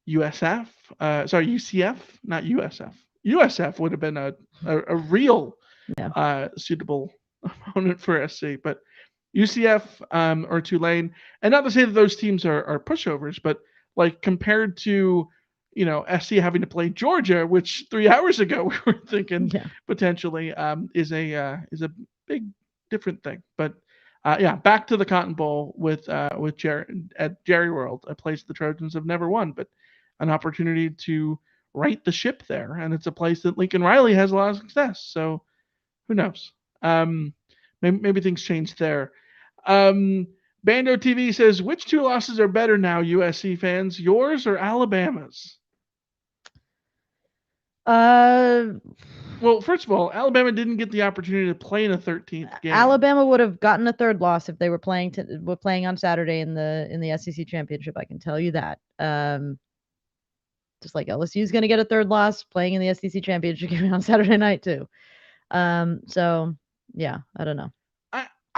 UCF, not USF. USF would have been a real suitable opponent for SC, but UCF or Tulane, and not to say that those teams are pushovers, but like compared to SC having to play Georgia, which 3 hours ago we were thinking potentially is a big different thing. But back to the Cotton Bowl with Jerry at Jerry World, a place the Trojans have never won, but an opportunity to right the ship there, and it's a place that Lincoln Riley has a lot of success. So who knows? Um, maybe things change there. Um, Bando TV says, which two losses are better now, USC fans, yours or Alabama's? Well, first of all, Alabama didn't get the opportunity to play in a 13th game. Alabama would have gotten a third loss if they were playing on Saturday in the SEC championship. I can tell you that. Just like LSU is going to get a third loss playing in the SEC championship game on Saturday night too. So yeah, I don't know.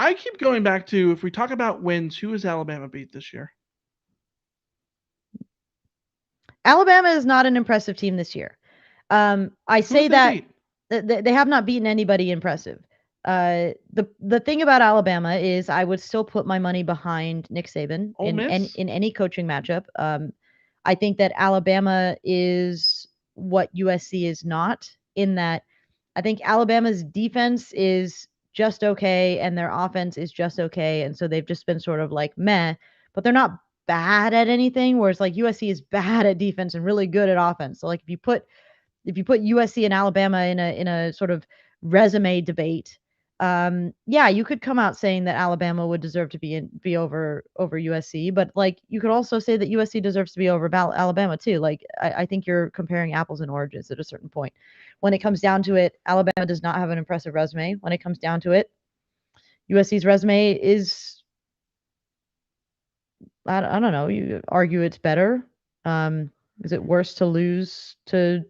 I keep going back to, if we talk about wins, who has Alabama beat this year? Alabama is not an impressive team this year. I say that they have not beaten anybody impressive. The thing about Alabama is I would still put my money behind Nick Saban in any coaching matchup. I think that Alabama is what USC is not, in that I think Alabama's defense is just okay and their offense is just okay, and so they've just been sort of like meh, but they're not bad at anything, whereas like USC is bad at defense and really good at offense. So like if you put USC and Alabama in a sort of resume debate, yeah, you could come out saying that Alabama would deserve to be over USC, but like you could also say that USC deserves to be over Alabama too. Like I think you're comparing apples and oranges at a certain point. When it comes down to it, Alabama does not have an impressive resume. When it comes down to it, USC's resume is, I don't know. You argue it's better. Is it worse to lose to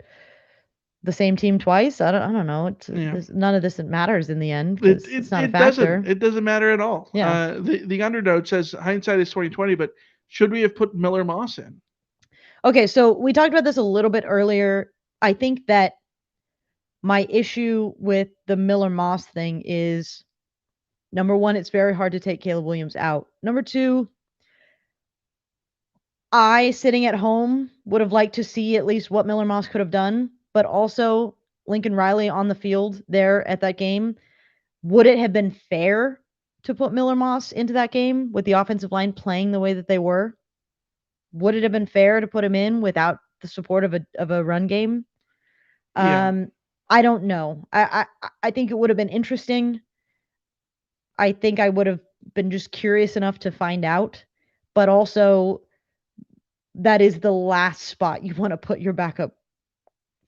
the same team twice? I don't know. None of this matters in the end. It's not a factor. It doesn't matter at all. Yeah. The underdog says hindsight is 2020, but should we have put Miller Moss in? Okay, so we talked about this a little bit earlier. I think that my issue with the Miller Moss thing is, number one, it's very hard to take Caleb Williams out. Number two, I, sitting at home, would have liked to see at least what Miller Moss could have done, but also Lincoln Riley on the field there at that game. Would it have been fair to put Miller Moss into that game with the offensive line playing the way that they were? Would it have been fair to put him in without the support of a run game? Yeah. I don't know. I think it would have been interesting. I think I would have been just curious enough to find out, but also that is the last spot you want to put your backup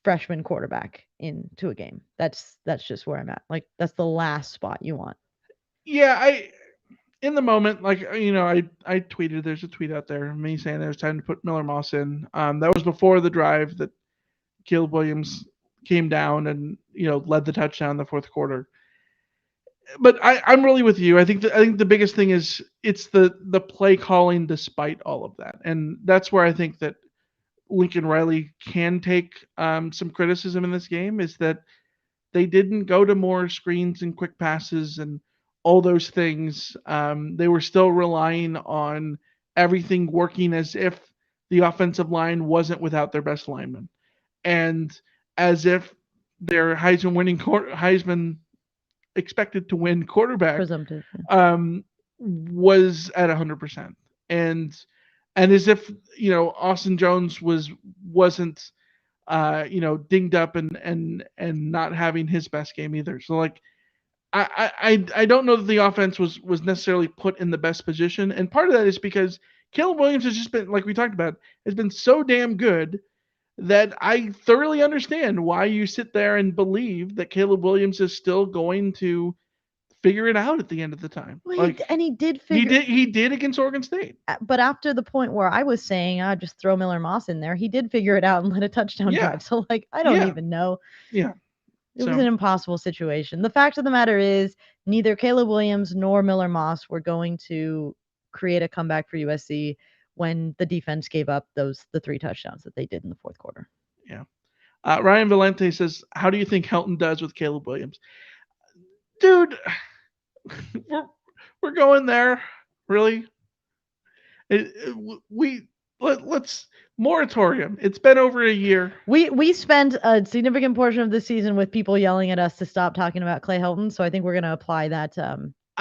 freshman quarterback into a game. That's just where I'm at. Like that's the last spot you want. Yeah, in the moment, like I tweeted. There's a tweet out there, me saying there's time to put Miller Moss in. That was before the drive that Caleb Williams came down and led the touchdown in the fourth quarter. But I'm really with you. I think the biggest thing is it's the play calling despite all of that, and that's where I think that Lincoln Riley can take some criticism in this game, is that they didn't go to more screens and quick passes and all those things. They were still relying on everything working as if the offensive line wasn't without their best lineman, and as if their Heisman expected to win quarterback was at 100%, and as if Austin Jones wasn't dinged up and not having his best game either. So like I don't know that the offense was necessarily put in the best position, and part of that is because Caleb Williams has just been, like we talked about, has been so damn good that I thoroughly understand why you sit there and believe that Caleb Williams is still going to figure it out at the end of the time. And he did he did against Oregon State. But after the point where I was saying, just throw Miller Moss in there, he did figure it out and let a touchdown drive. So like I don't even know. Yeah. It was an impossible situation. The fact of the matter is neither Caleb Williams nor Miller Moss were going to create a comeback for USC when the defense gave up the 3 touchdowns that they did in the fourth quarter. Yeah. Ryan Valente says, how do you think Helton does with Caleb Williams? Dude, we're going there. Really? Let's moratorium. It's been over a year. We spent a significant portion of the season with people yelling at us to stop talking about Clay Helton, so I think we're going to apply that.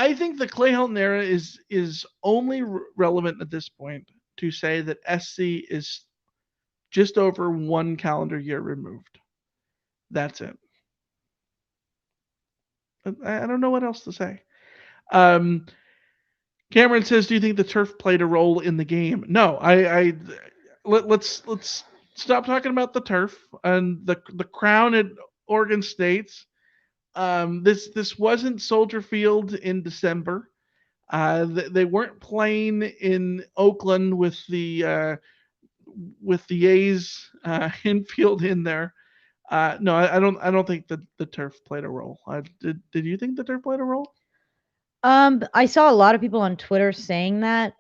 I think the Clay Helton era is only relevant at this point to say that SC is just over 1 calendar year removed. That's it. I don't know what else to say. Um, Cameron says, "Do you think the turf played a role in the game?" No, let's stop talking about the turf and the crown at Oregon State. This wasn't Soldier Field in December. They weren't playing in Oakland with the A's infield in there. No, I don't think that the turf played a role. Did you think the turf played a role? I saw a lot of people on Twitter saying that.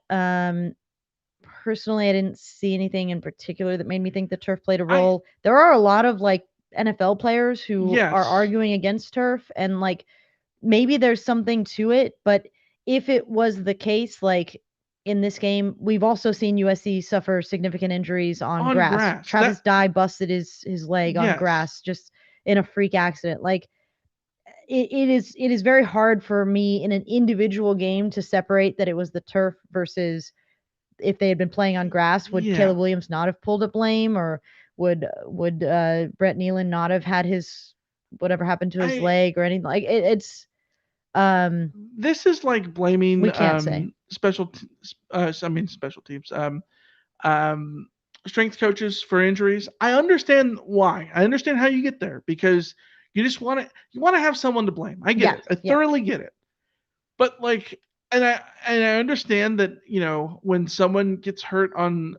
Personally, I didn't see anything in particular that made me think the turf played a I role. There are a lot of like NFL players who are Yes, arguing against turf, and like maybe there's something to it, but if it was the case, like in this game, we've also seen USC suffer significant injuries on on grass. grass. Travis Dye busted his leg on Yes, grass just in a freak accident. Like it is very hard for me in an individual game to separate that it was the turf versus if they had been playing on grass, would yeah. Caleb Williams not have pulled a blame, or would Brett Nealon not have had his whatever happened to his I leg or anything? Like it's um This is like blaming we can't say. I mean special teams. Um, Strength coaches for injuries. I understand why. I understand how you get there because you want to have someone to blame. I get Yeah, it. I yeah, thoroughly get it. But like, and I understand that when someone gets hurt on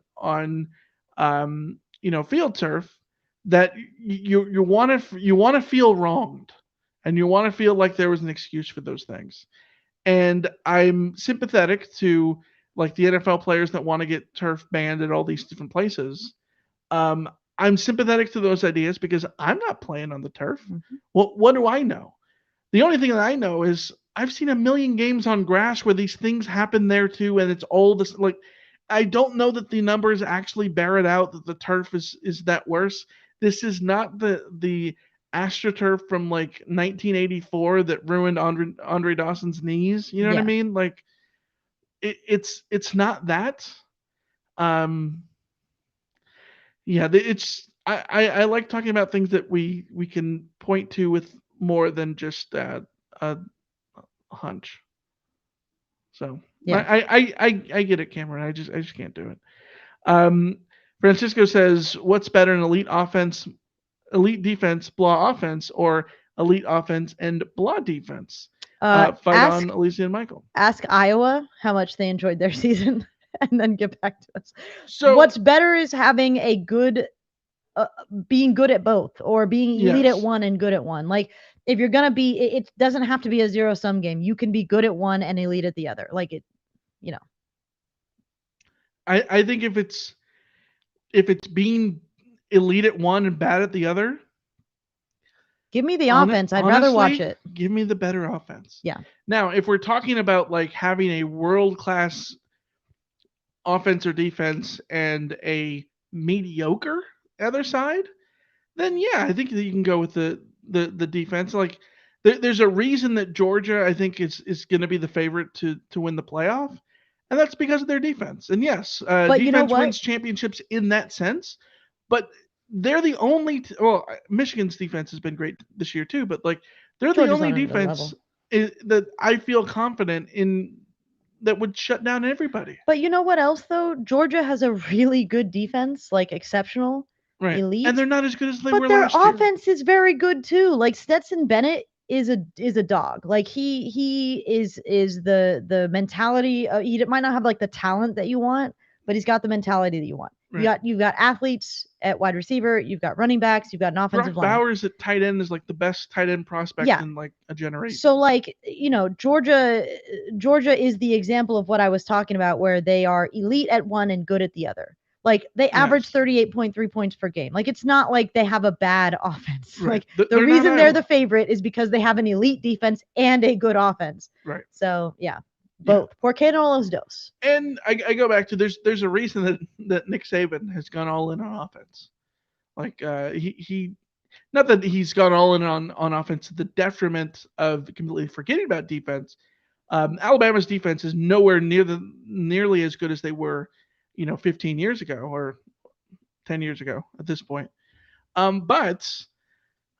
field turf, that you want to feel wronged, and you want to feel like there was an excuse for those things. And I'm sympathetic to like the NFL players that want to get turf banned at all these different places. Um, I'm sympathetic to those ideas because I'm not playing on the turf. mhm. What do I know? The only thing that I know is I've seen a million games on grass where these things happen there too, and it's all this like I don't know that the numbers actually bear it out that the turf is that worse. This is not the AstroTurf from like 1984 that ruined Andre Dawson's knees. You know what I Yeah. mean? Like it's not that. Um, yeah, it's I like talking about things that we can point to with more than just a hunch. So Yeah. I get it, Cameron. I just can't do it. Um, Francisco says, "What's better, an elite defense, blah offense, or elite offense and blah defense?" Uh Fight ask on, Alicia and Michael. ask Iowa how much they enjoyed their season and then get back to us. So What's better is having a good being good at both or being elite at yes, one and good at one. Like if you're gonna be, it doesn't have to be a zero sum game. You can be good at one and elite at the other. Like it, you know. I think if it's being elite at one and bad at the other, Give me the on it offense. I'd rather watch honestly, it. give me the better offense. Yeah. Now, if we're talking about like having a world class offense or defense and a mediocre other side, then yeah, I think that you can go with the defense. Like there's a reason that Georgia I think is going to be the favorite to win the playoff, and that's because of their defense. And yes, But you know defense what? wins championships in that sense, but they're the only well Michigan's defense has been great this year too, but like they're the Georgia's only on another defense level. that I feel confident in that would shut down everybody. But you know what else though? Georgia has a really good defense, like exceptional, Right. And elite, they're not as good as they but were their last year. offense is very good too. Like Stetson Bennett is a dog. Like he is the mentality. He might not have like the talent that you want, but he's got the mentality that you want. You Right. got you've got athletes at wide receiver. You've got running backs. You've got an offensive Brock line. Bowers at tight end is like the best tight end prospect Yeah. in like a generation. So like Georgia is the example of what I was talking about, where they are elite at one and good at the other. Like they average Yes. 38.3 points per game. Like it's not like they have a bad offense. Right. Like the They're not reason they're the Iowa. favorite is because they have an elite defense and a good offense. Right. So yeah, Yeah. both. Por qué no los dos? And I go back to there's a reason that Nick Saban has gone all in on offense. Like he not that he's gone all in on offense to the detriment of completely forgetting about defense, Alabama's defense is nowhere nearly as good as they were, 15 years ago or 10 years ago at this point. But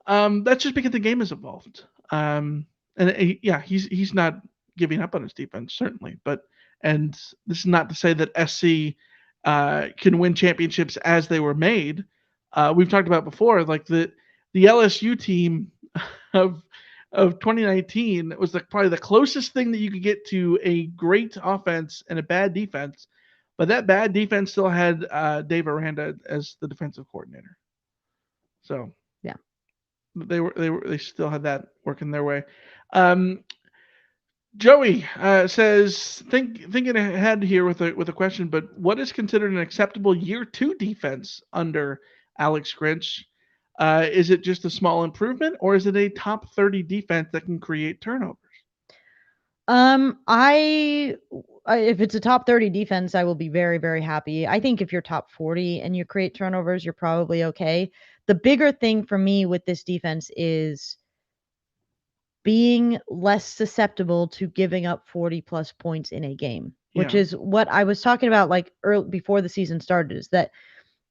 that's just because the game has evolved. Yeah, he's not giving up on his defense certainly, and this is not to say that SC can win championships as they were made. We've talked about before, like the LSU team of 2019 was probably the closest thing that you could get to a great offense and a bad defense, but that bad defense still had Dave Aranda as the defensive coordinator. So yeah, they still had that working their way. Joey says, thinking ahead here with a question, but what is considered an acceptable year 2 defense under Alex Grinch? Is it just a small improvement, or is it a top 30 defense that can create turnovers? If it's a top 30 defense, I will be very, very happy. I think if you're top 40 and you create turnovers, you're probably okay. The bigger thing for me with this defense is being less susceptible to giving up 40 plus points in a game, which is what I was talking about like early before the season started, is that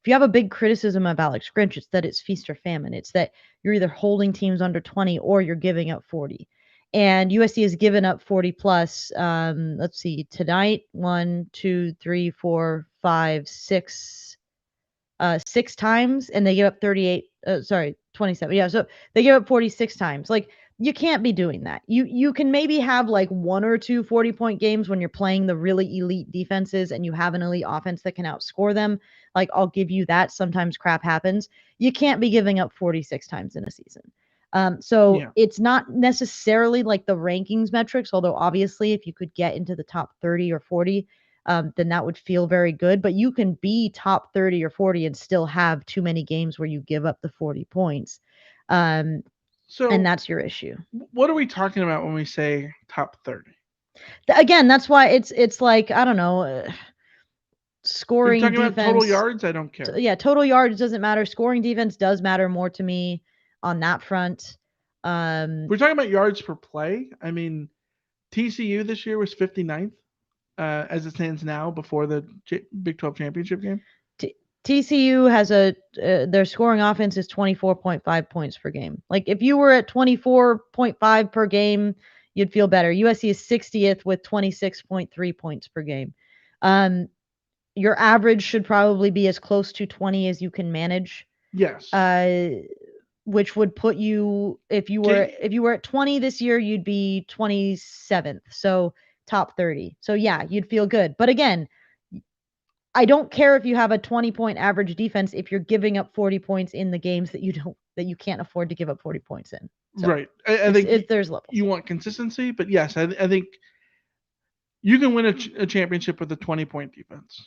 if you have a big criticism of Alex Grinch, it's that it's feast or famine. It's that you're either holding teams under 20 or you're giving up 40. And USC has given up 40 plus. Let's see, tonight, 1, 2, 3, 4, 5, 6, 6 times, and they give up 27. Yeah, so they give up 46 times. Like, you can't be doing that. You can maybe have like 1 or 2 40-point games when you're playing the really elite defenses and you have an elite offense that can outscore them. Like, I'll give you that. Sometimes crap happens. You can't be giving up 46 times in a season. It's not necessarily like the rankings metrics, although obviously if you could get into the top 30 or 40, then that would feel very good. But you can be top 30 or 40 and still have too many games where you give up the 40 points. And that's your issue. What are we talking about when we say top 30? Again, that's why it's like, I don't know, scoring defense. About total yards? I don't care. Yeah, total yards doesn't matter. Scoring defense does matter more to me on that front. We're talking about yards per play. I mean, TCU this year was 59th as it stands now before the Big 12 Championship game. TCU has their scoring offense is 24.5 points per game. Like, if you were at 24.5 per game, you'd feel better. USC is 60th with 26.3 points per game. Your average should probably be as close to 20 as you can manage. Yes. Which would put you, if you were at 20 this year, you'd be 27th. So top 30. So yeah, you'd feel good. But again, I don't care if you have a 20-point average defense if you're giving up 40 points in the games that you can't afford to give up 40 points in. So right. I think there's levels. You want consistency, but yes, I think you can win a championship with a 20-point defense.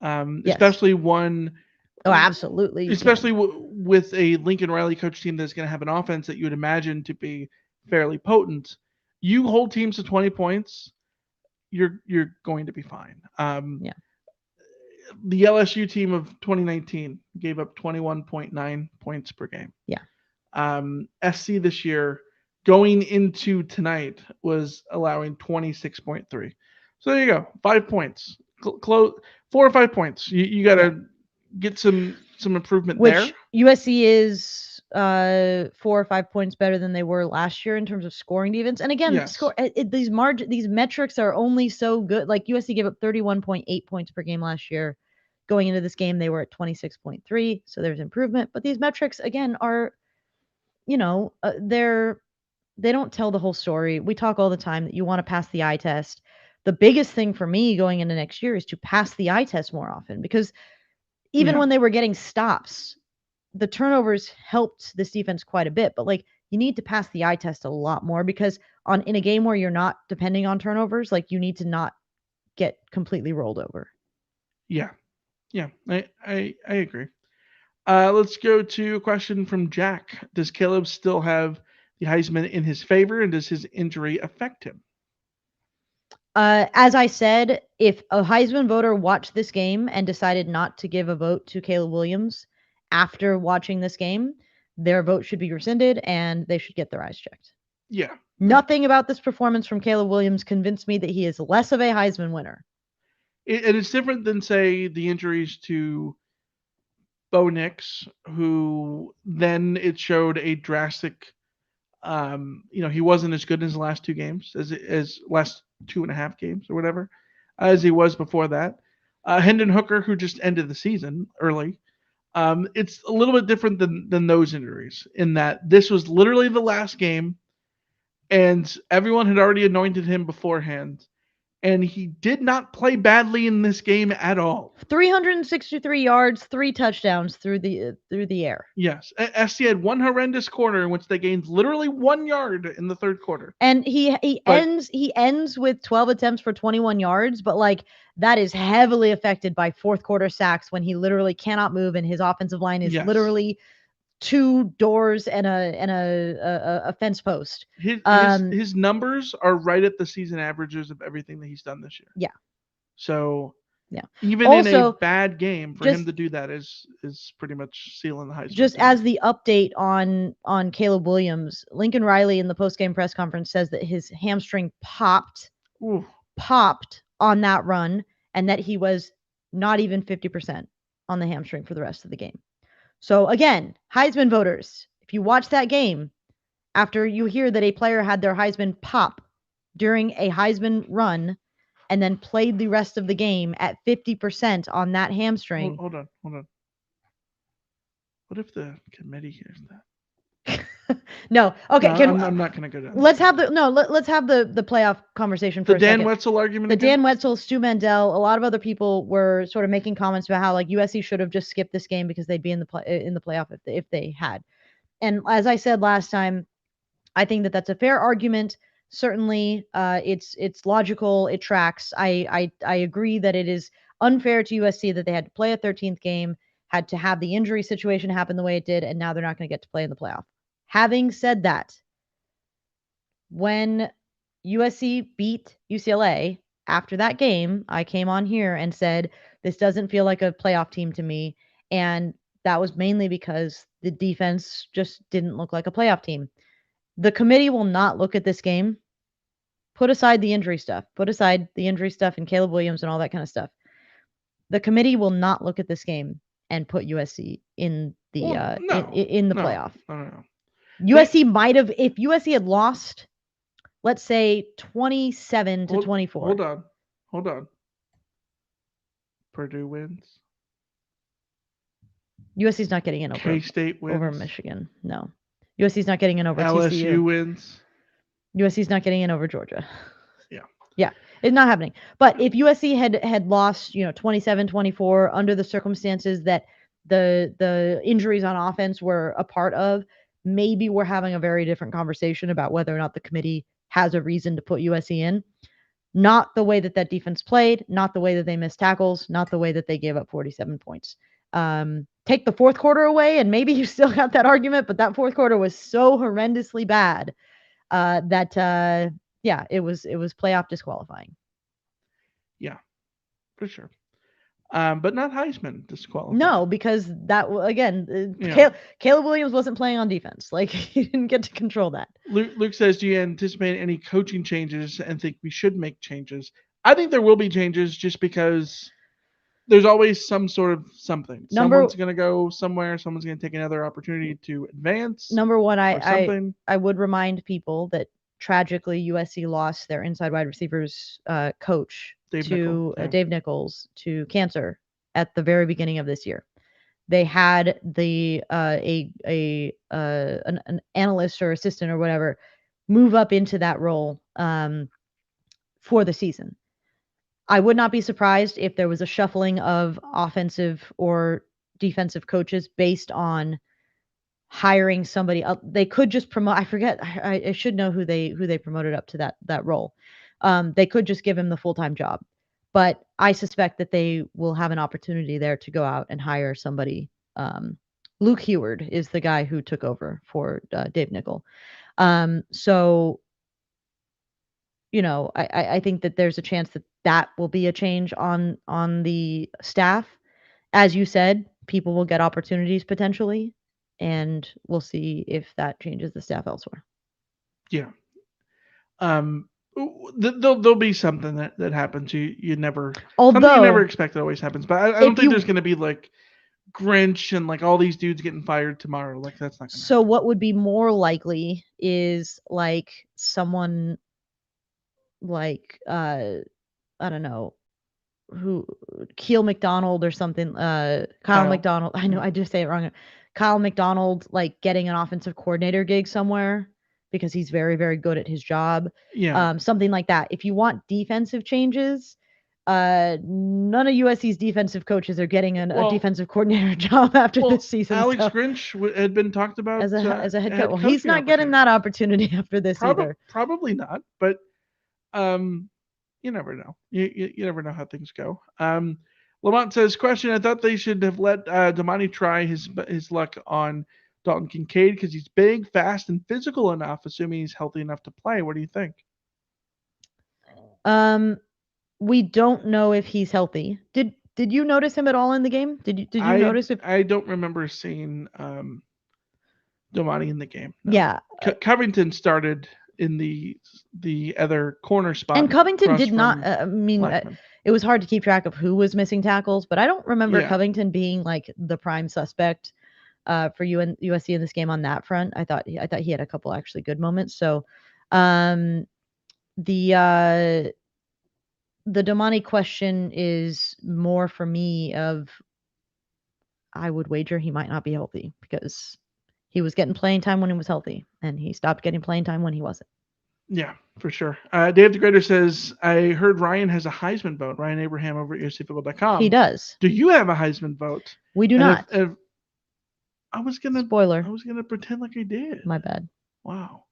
Yes. Especially one. Oh, absolutely. Especially with a Lincoln Riley coach team that's going to have an offense that you would imagine to be fairly potent. You hold teams to 20 points, you're going to be fine. The LSU team of 2019 gave up 21.9 points per game. Yeah. SC this year, going into tonight, was allowing 26.3. So there you go, 5 points, close 4 or 5 points. You got to get some improvement there. Which USC is 4 or 5 points better than they were last year in terms of scoring defense. And again, yes. These metrics are only so good. Like, USC gave up 31.8 points per game last year. Going into this game, they were at 26.3, so there's improvement. But these metrics, again, are, they don't tell the whole story. We talk all the time that you want to pass the eye test. The biggest thing for me going into next year is to pass the eye test more often, because even when they were getting stops, the turnovers helped this defense quite a bit. But like, you need to pass the eye test a lot more, because in a game where you're not depending on turnovers, like, you need to not get completely rolled over. Yeah, I agree. Let's go to a question from Jack. Does Caleb still have the Heisman in his favor, and does his injury affect him? As I said, if a Heisman voter watched this game and decided not to give a vote to Caleb Williams after watching this game, their vote should be rescinded and they should get their eyes checked. Yeah. Nothing about this performance from Caleb Williams convinced me that he is less of a Heisman winner. And it's different than, say, the injuries to Bo Nix, who then it showed a drastic. He wasn't as good in his last two games as last 2.5 games or whatever as he was before that. Hendon Hooker, who just ended the season early. It's a little bit different than those injuries in that this was literally the last game, and everyone had already anointed him beforehand. And he did not play badly in this game at all. 363 yards, 3 touchdowns through the air. Yes, SC had one horrendous quarter in which they gained literally 1 yard in the third quarter. And he ends with 12 attempts for 21 yards, but like that is heavily affected by fourth quarter sacks when he literally cannot move and his offensive line is literally 2 doors and a fence post. His numbers are right at the season averages of everything that he's done this year. Yeah. So yeah. Even also, in a bad game, for him to do that is pretty much sealing the Heisman. Just as the update on Caleb Williams, Lincoln Riley in the post-game press conference says that his hamstring popped on that run, and that he was not even 50% on the hamstring for the rest of the game. So again, Heisman voters, if you watch that game, after you hear that a player had their Heisman pop during a Heisman run, and then played the rest of the game at 50% on that hamstring. Hold on. What if the committee hears that? No. Okay. No, I'm not going to go down. Let's have the playoff conversation for the Dan Wetzel argument. The Dan Wetzel, Stu Mandel, a lot of other people were sort of making comments about how like USC should have just skipped this game because they'd be in the playoff if they had. And as I said last time, I think that that's a fair argument. Certainly, it's logical. It tracks. I agree that it is unfair to USC that they had to play a 13th game, had to have the injury situation happen the way it did, and now they're not going to get to play in the playoff. Having said that, when USC beat UCLA after that game, I came on here and said, this doesn't feel like a playoff team to me. And that was mainly because the defense just didn't look like a playoff team. The committee will not look at this game. Put aside the injury stuff. Put aside the injury stuff and Caleb Williams and all that kind of stuff. The committee will not look at this game and put USC in the playoff. No. USC might have, if USC had lost, let's say 27-24. Hold on. Purdue wins. USC's not getting in over K-State wins over Michigan. No. USC's not getting in over LSU TCU. Wins. USC's not getting in over Georgia. Yeah. It's not happening. But if USC had lost, 27-24 under the circumstances that the injuries on offense were a part of, maybe we're having a very different conversation about whether or not the committee has a reason to put USC in. Not the way that defense played, not the way that they missed tackles, not the way that they gave up 47 points. Take the fourth quarter away and maybe you still got that argument, but that fourth quarter was so horrendously bad that it was playoff disqualifying. Yeah, for sure. But not Heisman disqualifying. No, because that again, Caleb Williams wasn't playing on defense. Like he didn't get to control that. Luke says, "Do you anticipate any coaching changes and think we should make changes?" I think there will be changes just because there's always some sort of something. Someone's going to go somewhere. Someone's going to take another opportunity to advance. Number one, I would remind people that tragically USC lost their inside wide receivers coach Dave Nichols to cancer at the very beginning of this year. They had an analyst or assistant or whatever move up into that role for the season. I would not be surprised if there was a shuffling of offensive or defensive coaches based on hiring somebody else. They could just promote. I forget. I should know who they promoted up to that role. They could just give him the full-time job, but I suspect that they will have an opportunity there to go out and hire somebody. Luke Heward is the guy who took over for Dave Nichol. So, I think that there's a chance that will be a change on the staff. As you said, people will get opportunities potentially, and we'll see if that changes the staff elsewhere. Yeah. Um, there'll be something that happens. You never something you never Although, expect that always happens. But I don't if think there's you going to be like Grinch and like all these dudes getting fired tomorrow. Like that's not going to so happen. what would be more likely is like someone like I don't know, who Keel McDonald or something, Kyle Kyle. McDonald. I know Yeah. I just say it wrong. Kyle McDonald like getting an offensive coordinator gig somewhere because he's very, very good at his job. Yeah. Something like that. If you want defensive changes, none of USC's defensive coaches are getting a Well, defensive coordinator job after this well, season. Alex So Grinch had been talked about as a head coach, head well, he's coaching not getting that opportunities. opportunity after this either. Probably not, but um, you never know. You never know how things go. Lamont says, question: I thought they should have let Damani try his luck on Dalton Kincaid because he's big, fast, and physical enough. Assuming he's healthy enough to play. What do you think? Um, we don't know if he's healthy. Did you notice him at all in the game? Did you notice if I don't remember seeing Damani in the game. No, yeah. Covington started in the other corner And spot Covington across did not from Blackman. it was hard to keep track of who was missing tackles, but I don't remember Yeah, Covington being like the prime suspect for USC in this game on that front. I thought he had a couple actually good moments. So um the uh the Domani question is more for me of I would wager he might not be healthy because he was getting playing time when he was healthy, and he stopped getting playing time when he wasn't. yeah, for sure. Dave the Greater says, I heard Ryan has a Heisman vote. Ryan Abraham over at He USCFootball.com. does. Do you have a Heisman vote? We do And not. if I was gonna I Spoiler. was gonna pretend like I did. My bad. Wow.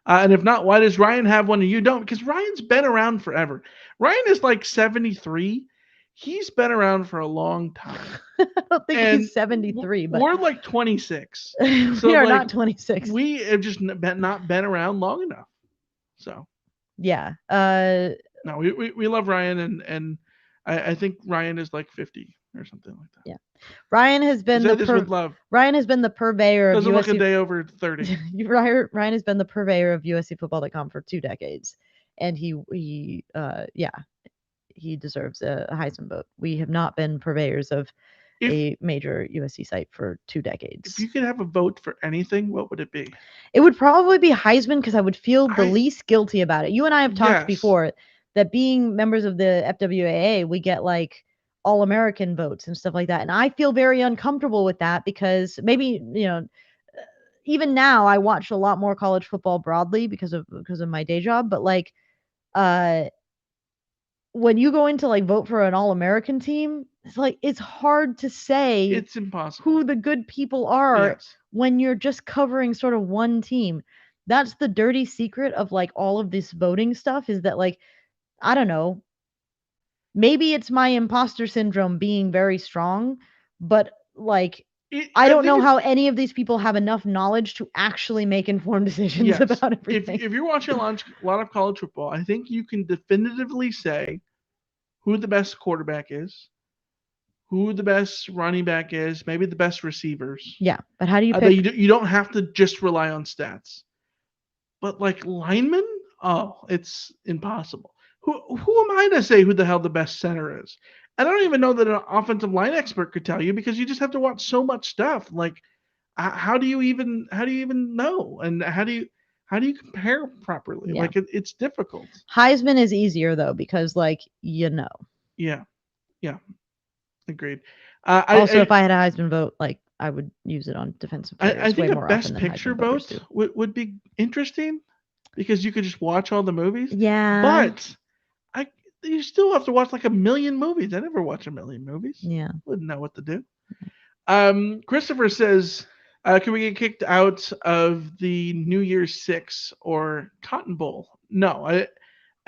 And if not, why does Ryan have one and you don't? Because Ryan's been around forever. Ryan is like 73. He's been around for a long time. I don't think And he's 73, but we're like 26. So we are like not 26. we have just not been around long enough. So Yeah. no, we love Ryan and I think Ryan is like 50 or something like that. Yeah. Ryan has I been say the this with love. Ryan has been the purveyor of Doesn't look a USC. day over 30. Ryan has been the purveyor of USCFootball.com for 2 decades, and yeah, he deserves a Heisman vote. We have not been purveyors of If a major USC site for 2 if decades. you could have a vote for anything, what would it be? It would probably be Heisman because I would feel the I least guilty about it. You and I have talked yes. before that being members of the FWAA, we get like all American votes and stuff like that. And I feel very uncomfortable with that because maybe, even now I watch a lot more college football broadly because of my day job, but like uh when you go into like vote for an all American team, it's like it's hard to say It's impossible. who the good people are Yes. when you're just covering sort of one team. That's the dirty secret of like all of this voting stuff is that like I don't know, maybe it's my imposter syndrome being very strong, but like I I don't think know it's how any of these people have enough knowledge to actually make informed decisions yes. about everything. If you're watching a lot of college football, I think you can definitively say who the best quarterback is, who the best running back is, maybe the best receivers. Yeah, but how do you That pick? you don't have to just rely on stats. But like linemen, oh, it's impossible. Who am I to say who the hell the best center is? I don't even know that an offensive line expert could tell you because you just have to watch so much stuff. Like, how do you even know? And how do you compare properly? Yeah. Like, it's difficult. Heisman is easier though because like you know. Yeah, yeah, agreed. Also, if I had a Heisman vote, like I would use it on defensive I players way think a more often best than picture Heisman voters vote do. would be interesting because you could just watch all the movies. Yeah. But I you still have to watch like a million movies. I never watch a million movies. Yeah. Wouldn't know what to do. Christopher says, can we get kicked out of the New Year's Six or Cotton Bowl? No.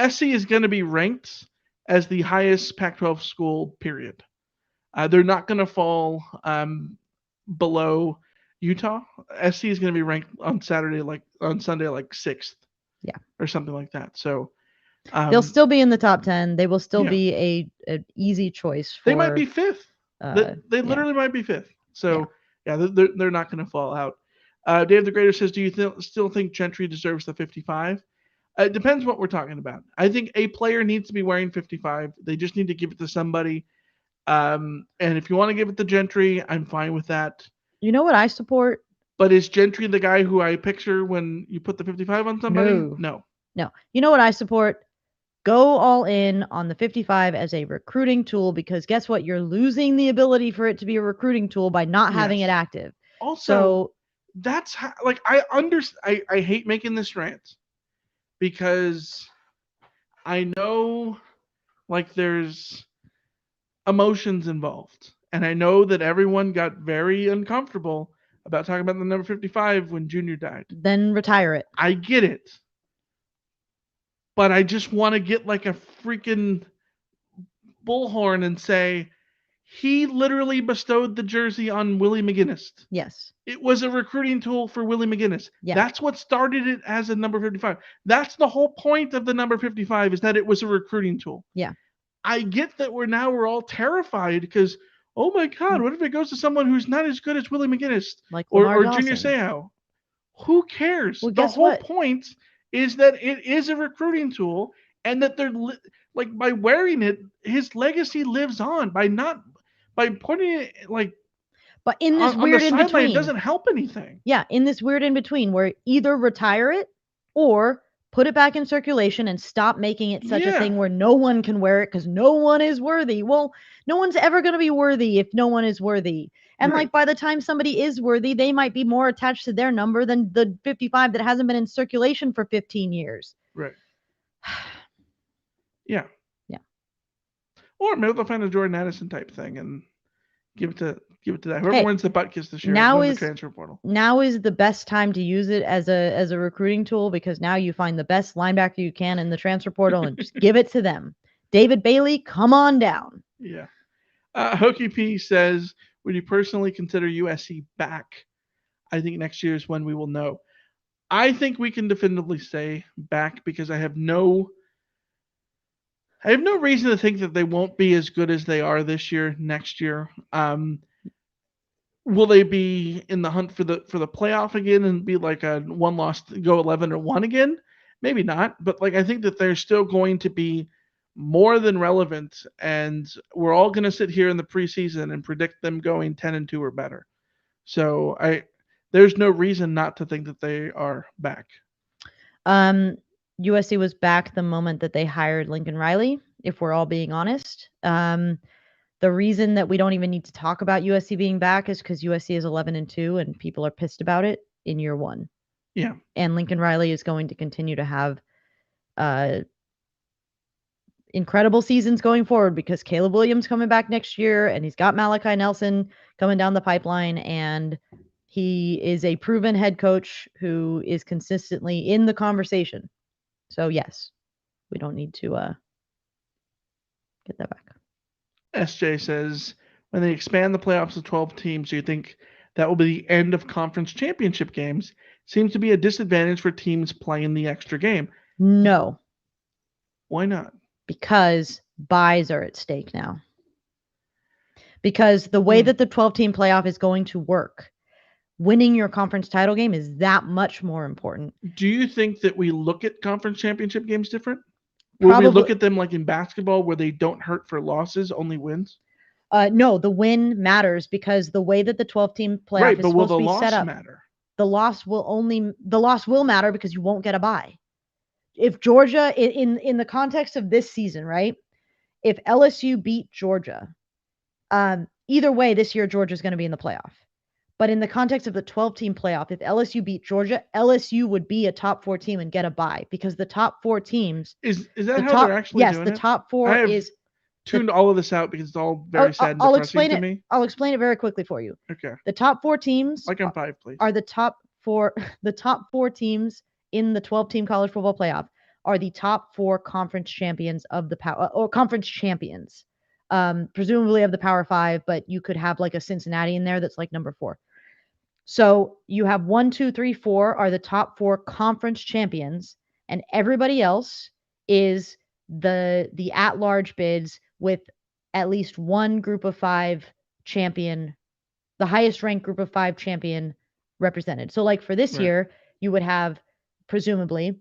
SC is going to be ranked as the highest Pac-12 school. Period. They're not going to fall below Utah. SC is going to be ranked on Sunday like sixth. Yeah. Or something like that. So They'll still be in the top 10. They will still yeah, be a easy choice they might for be fifth. They yeah. literally might be fifth. Yeah. So yeah, they're not going to fall out. Dave the Greater says, do you still think Gentry deserves the 55? It depends what we're talking about. I think a player needs to be wearing 55. They just need to give it to somebody. And if you want to give it to Gentry, I'm fine with that. You know what I support? But is Gentry the guy who I picture when you put the 55 on somebody? No. No. You know what I support? Go all in on the 55 as a recruiting tool, because guess what? You're losing the ability for it to be a recruiting tool by not having it active. Also, that's how, like, I hate making this rant because I know, like, there's emotions involved. And I know that everyone got very uncomfortable about talking about the number 55 when Junior died. Then retire it. I get it. But I just want to get like a freaking bullhorn and say, he literally bestowed the jersey on Willie McGinnis. Yes. It was a recruiting tool for Willie McGinnis. Yeah. That's what started it as a number 55. That's the whole point of the number 55, is that it was a recruiting tool. Yeah. I get that we're all terrified because, oh my God, what if it goes to someone who's not as good as Willie McGinnis, like or Junior Seau? Who cares? Well, the whole what? point is that it is a recruiting tool, and that they're like, by wearing it, his legacy lives on. By putting it like, but in this on weird the in sideline, between, it doesn't help anything. Yeah, in this weird in between where either retire it or put it back in circulation and stop making it such a thing where no one can wear it because no one is worthy. Well, no one's ever going to be worthy if no one is worthy. And like, by the time somebody is worthy, they might be more attached to their number than the 55 that hasn't been in circulation for 15 years. Right. Yeah. Yeah. Or maybe they'll find a Jordan Addison type thing and give it to that. Whoever wins the butt kiss this year wins the transfer portal. Now is the best time to use it as a recruiting tool, because now you find the best linebacker you can in the transfer portal and just give it to them. David Bailey, come on down. Yeah. Hokey P says, would you personally consider USC back? I think next year is when we will know. I think we can definitively say back because I have no reason to think that they won't be as good as they are this year, next year. Will they be in the hunt for the playoff again and be like a one loss, go 11-1 again? Maybe not, but like, I think that they're still going to be more than relevant, and we're all going to sit here in the preseason and predict them going 10-2 or better. So there's no reason not to think that they are back. USC was back the moment that they hired Lincoln Riley, if we're all being honest. The reason that we don't even need to talk about USC being back is because USC is 11-2 and people are pissed about it in year one. Yeah. And Lincoln Riley is going to continue to have incredible seasons going forward because Caleb Williams coming back next year, and he's got Malachi Nelson coming down the pipeline, and he is a proven head coach who is consistently in the conversation. So yes, we don't need to get that back. SJ says, when they expand the playoffs to 12 teams, do you think that will be the end of conference championship games? Seems to be a disadvantage for teams playing the extra game. No. Why not? Because buys are at stake now. Because the way that the 12-team playoff is going to work, winning your conference title game is that much more important. Do you think that we look at conference championship games different? Will we look at them like in basketball where they don't hurt for losses, only wins? No, the win matters because the way that the 12-team playoff is supposed to be set up, the loss will matter because you won't get a bye. If Georgia, in the context of this season, right? If LSU beat Georgia, either way, this year Georgia's going to be in the playoff. But in the context of the 12-team playoff, if LSU beat Georgia, LSU would be a top 4 team and get a bye because the top 4 teams. Is that how they're actually doing it? Yes, the top 4 is. Tuned all of this out because it's all very sad and depressing to me. I'll explain it very quickly for you. Okay. The top 4 teams. Like on 5, please. Are the top 4 teams in the 12-team college football playoff are the top 4 conference champions of the conference champions. Presumably of the Power 5, but you could have like a Cincinnati in there that's like number 4. So you have 1, 2, 3, 4 are the top 4 conference champions, and everybody else is the at-large bids with at least one group of 5 champion, the highest ranked group of 5 champion represented. So like for this year, you would have presumably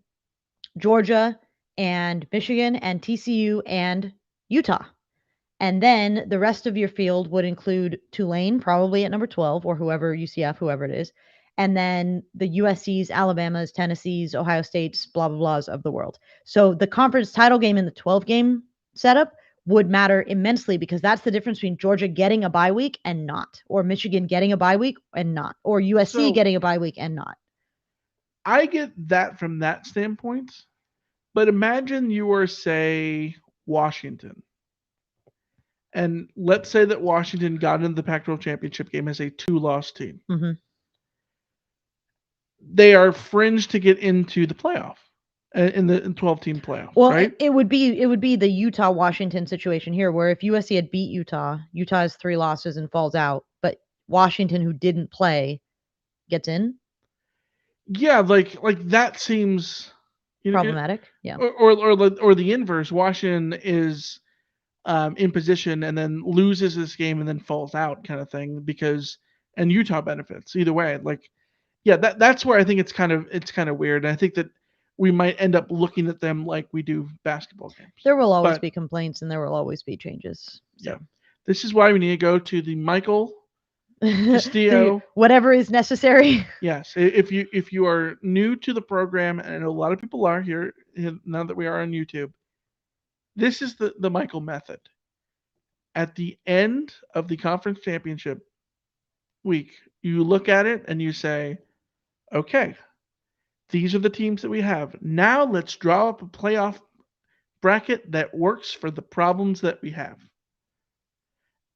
Georgia and Michigan and TCU and Utah. And then the rest of your field would include Tulane, probably at number 12, or whoever, UCF, whoever it is. And then the USC's, Alabama's, Tennessee's, Ohio State's, blah, blah, blahs of the world. So the conference title game in the 12 game setup would matter immensely because that's the difference between Georgia getting a bye week and not, or Michigan getting a bye week and not, or USC getting a bye week and not. I get that from that standpoint, but imagine you were, say, Washington. And let's say that Washington got into the Pac-12 Championship Game as a 2-loss team. Mm-hmm. They are fringe to get into the playoff in the 12-team playoff. Well, right? it would be the Utah Washington situation here, where if USC had beat Utah has 3 losses and falls out, but Washington, who didn't play, gets in. Yeah, like that seems problematic. Yeah, or the inverse. Washington is in position and then loses this game and then falls out, kind of thing, and Utah benefits either way. That's where I think it's kind of weird. And I think that we might end up looking at them like we do basketball games. There will always be complaints and there will always be changes. So. Yeah, this is why we need to go to the Michael Castillo, whatever is necessary. Yes, if you are new to the program, and I know a lot of people are here now that we are on YouTube, this is the Michael method. At the end of the conference championship week, you look at it and you say, okay, these are the teams that we have. Now let's draw up a playoff bracket that works for the problems that we have.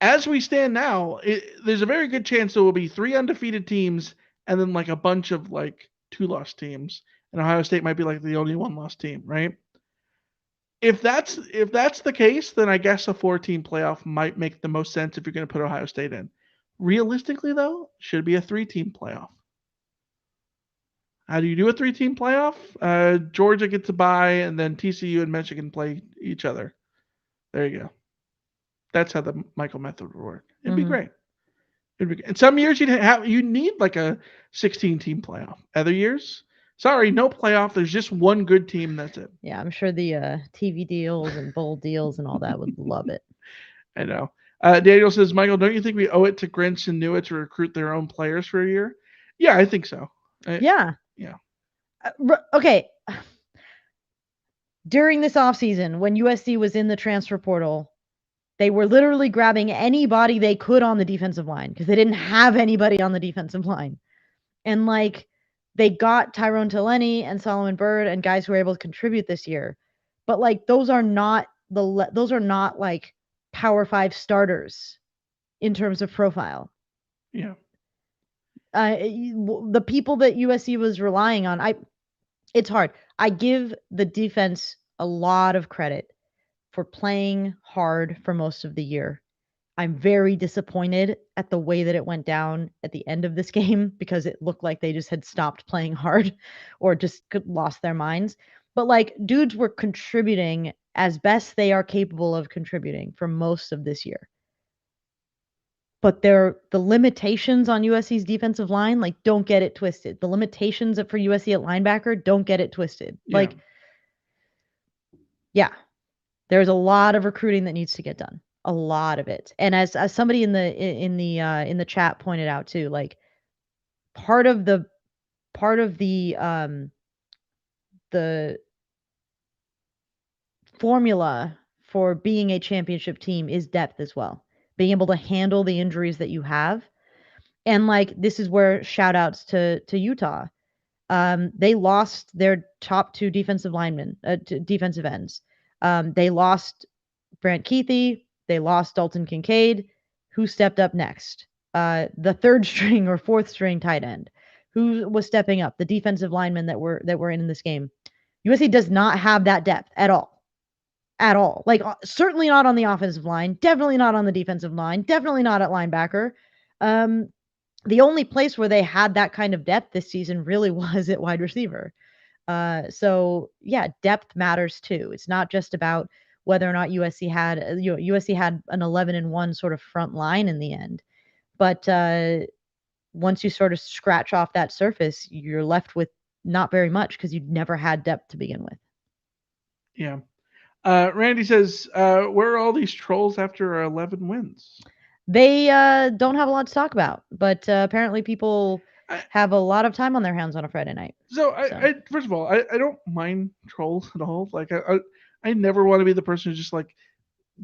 As we stand now, there's a very good chance there will be 3 undefeated teams and then a bunch of 2-loss teams. And Ohio State might be the only 1-loss team, right? If that's the case, then I guess a 4-team playoff might make the most sense if you're going to put Ohio State in. Realistically, though, should be a 3-team playoff. How do you do a 3-team playoff? Georgia gets a bye, and then TCU and Michigan play each other. There you go. That's how the Michael method would work. It'd be great. And some years you need a 16-team playoff. Other years, sorry, no playoff. There's just one good team. That's it. Yeah, I'm sure the TV deals and bowl deals and all that would love it. I know. Daniel says, Michael, don't you think we owe it to Grinch and Newitt to recruit their own players for a year? Yeah, I think so. Yeah. Okay. During this offseason, when USC was in the transfer portal, they were literally grabbing anybody they could on the defensive line because they didn't have anybody on the defensive line. And they got Tyrone Taleni and Solomon Byrd and guys who were able to contribute this year. But those are not Power 5 starters in terms of profile. Yeah. The people that USC was relying on, it's hard. I give the defense a lot of credit for playing hard for most of the year. I'm very disappointed at the way that it went down at the end of this game because it looked like they just had stopped playing hard or just lost their minds. But dudes were contributing as best they are capable of contributing for most of this year. But the limitations on USC's defensive line, don't get it twisted. The limitations for USC at linebacker, don't get it twisted. Yeah. There's a lot of recruiting that needs to get done. A lot of it. And as somebody in the chat pointed out too, part of the formula for being a championship team is depth as well. Being able to handle the injuries that you have. And this is where shout outs to Utah. They lost their top 2 defensive linemen, defensive ends. They lost Brant Keithy. They lost Dalton Kincaid. Who stepped up next? The 3rd string or 4th string tight end. Who was stepping up? The defensive linemen that were in this game. USC does not have that depth at all. At all. Certainly not on the offensive line. Definitely not on the defensive line. Definitely not at linebacker. The only place where they had that kind of depth this season really was at wide receiver. So yeah, depth matters too. It's not just about whether or not USC had an 11-1 sort of front line in the end. But once you sort of scratch off that surface, you're left with not very much because you'd never had depth to begin with. Yeah. Randy says, where are all these trolls after our 11 wins? They don't have a lot to talk about, but apparently people I, have a lot of time on their hands on a Friday night. so So first of all, I don't mind trolls at all. Like I never want to be the person who just like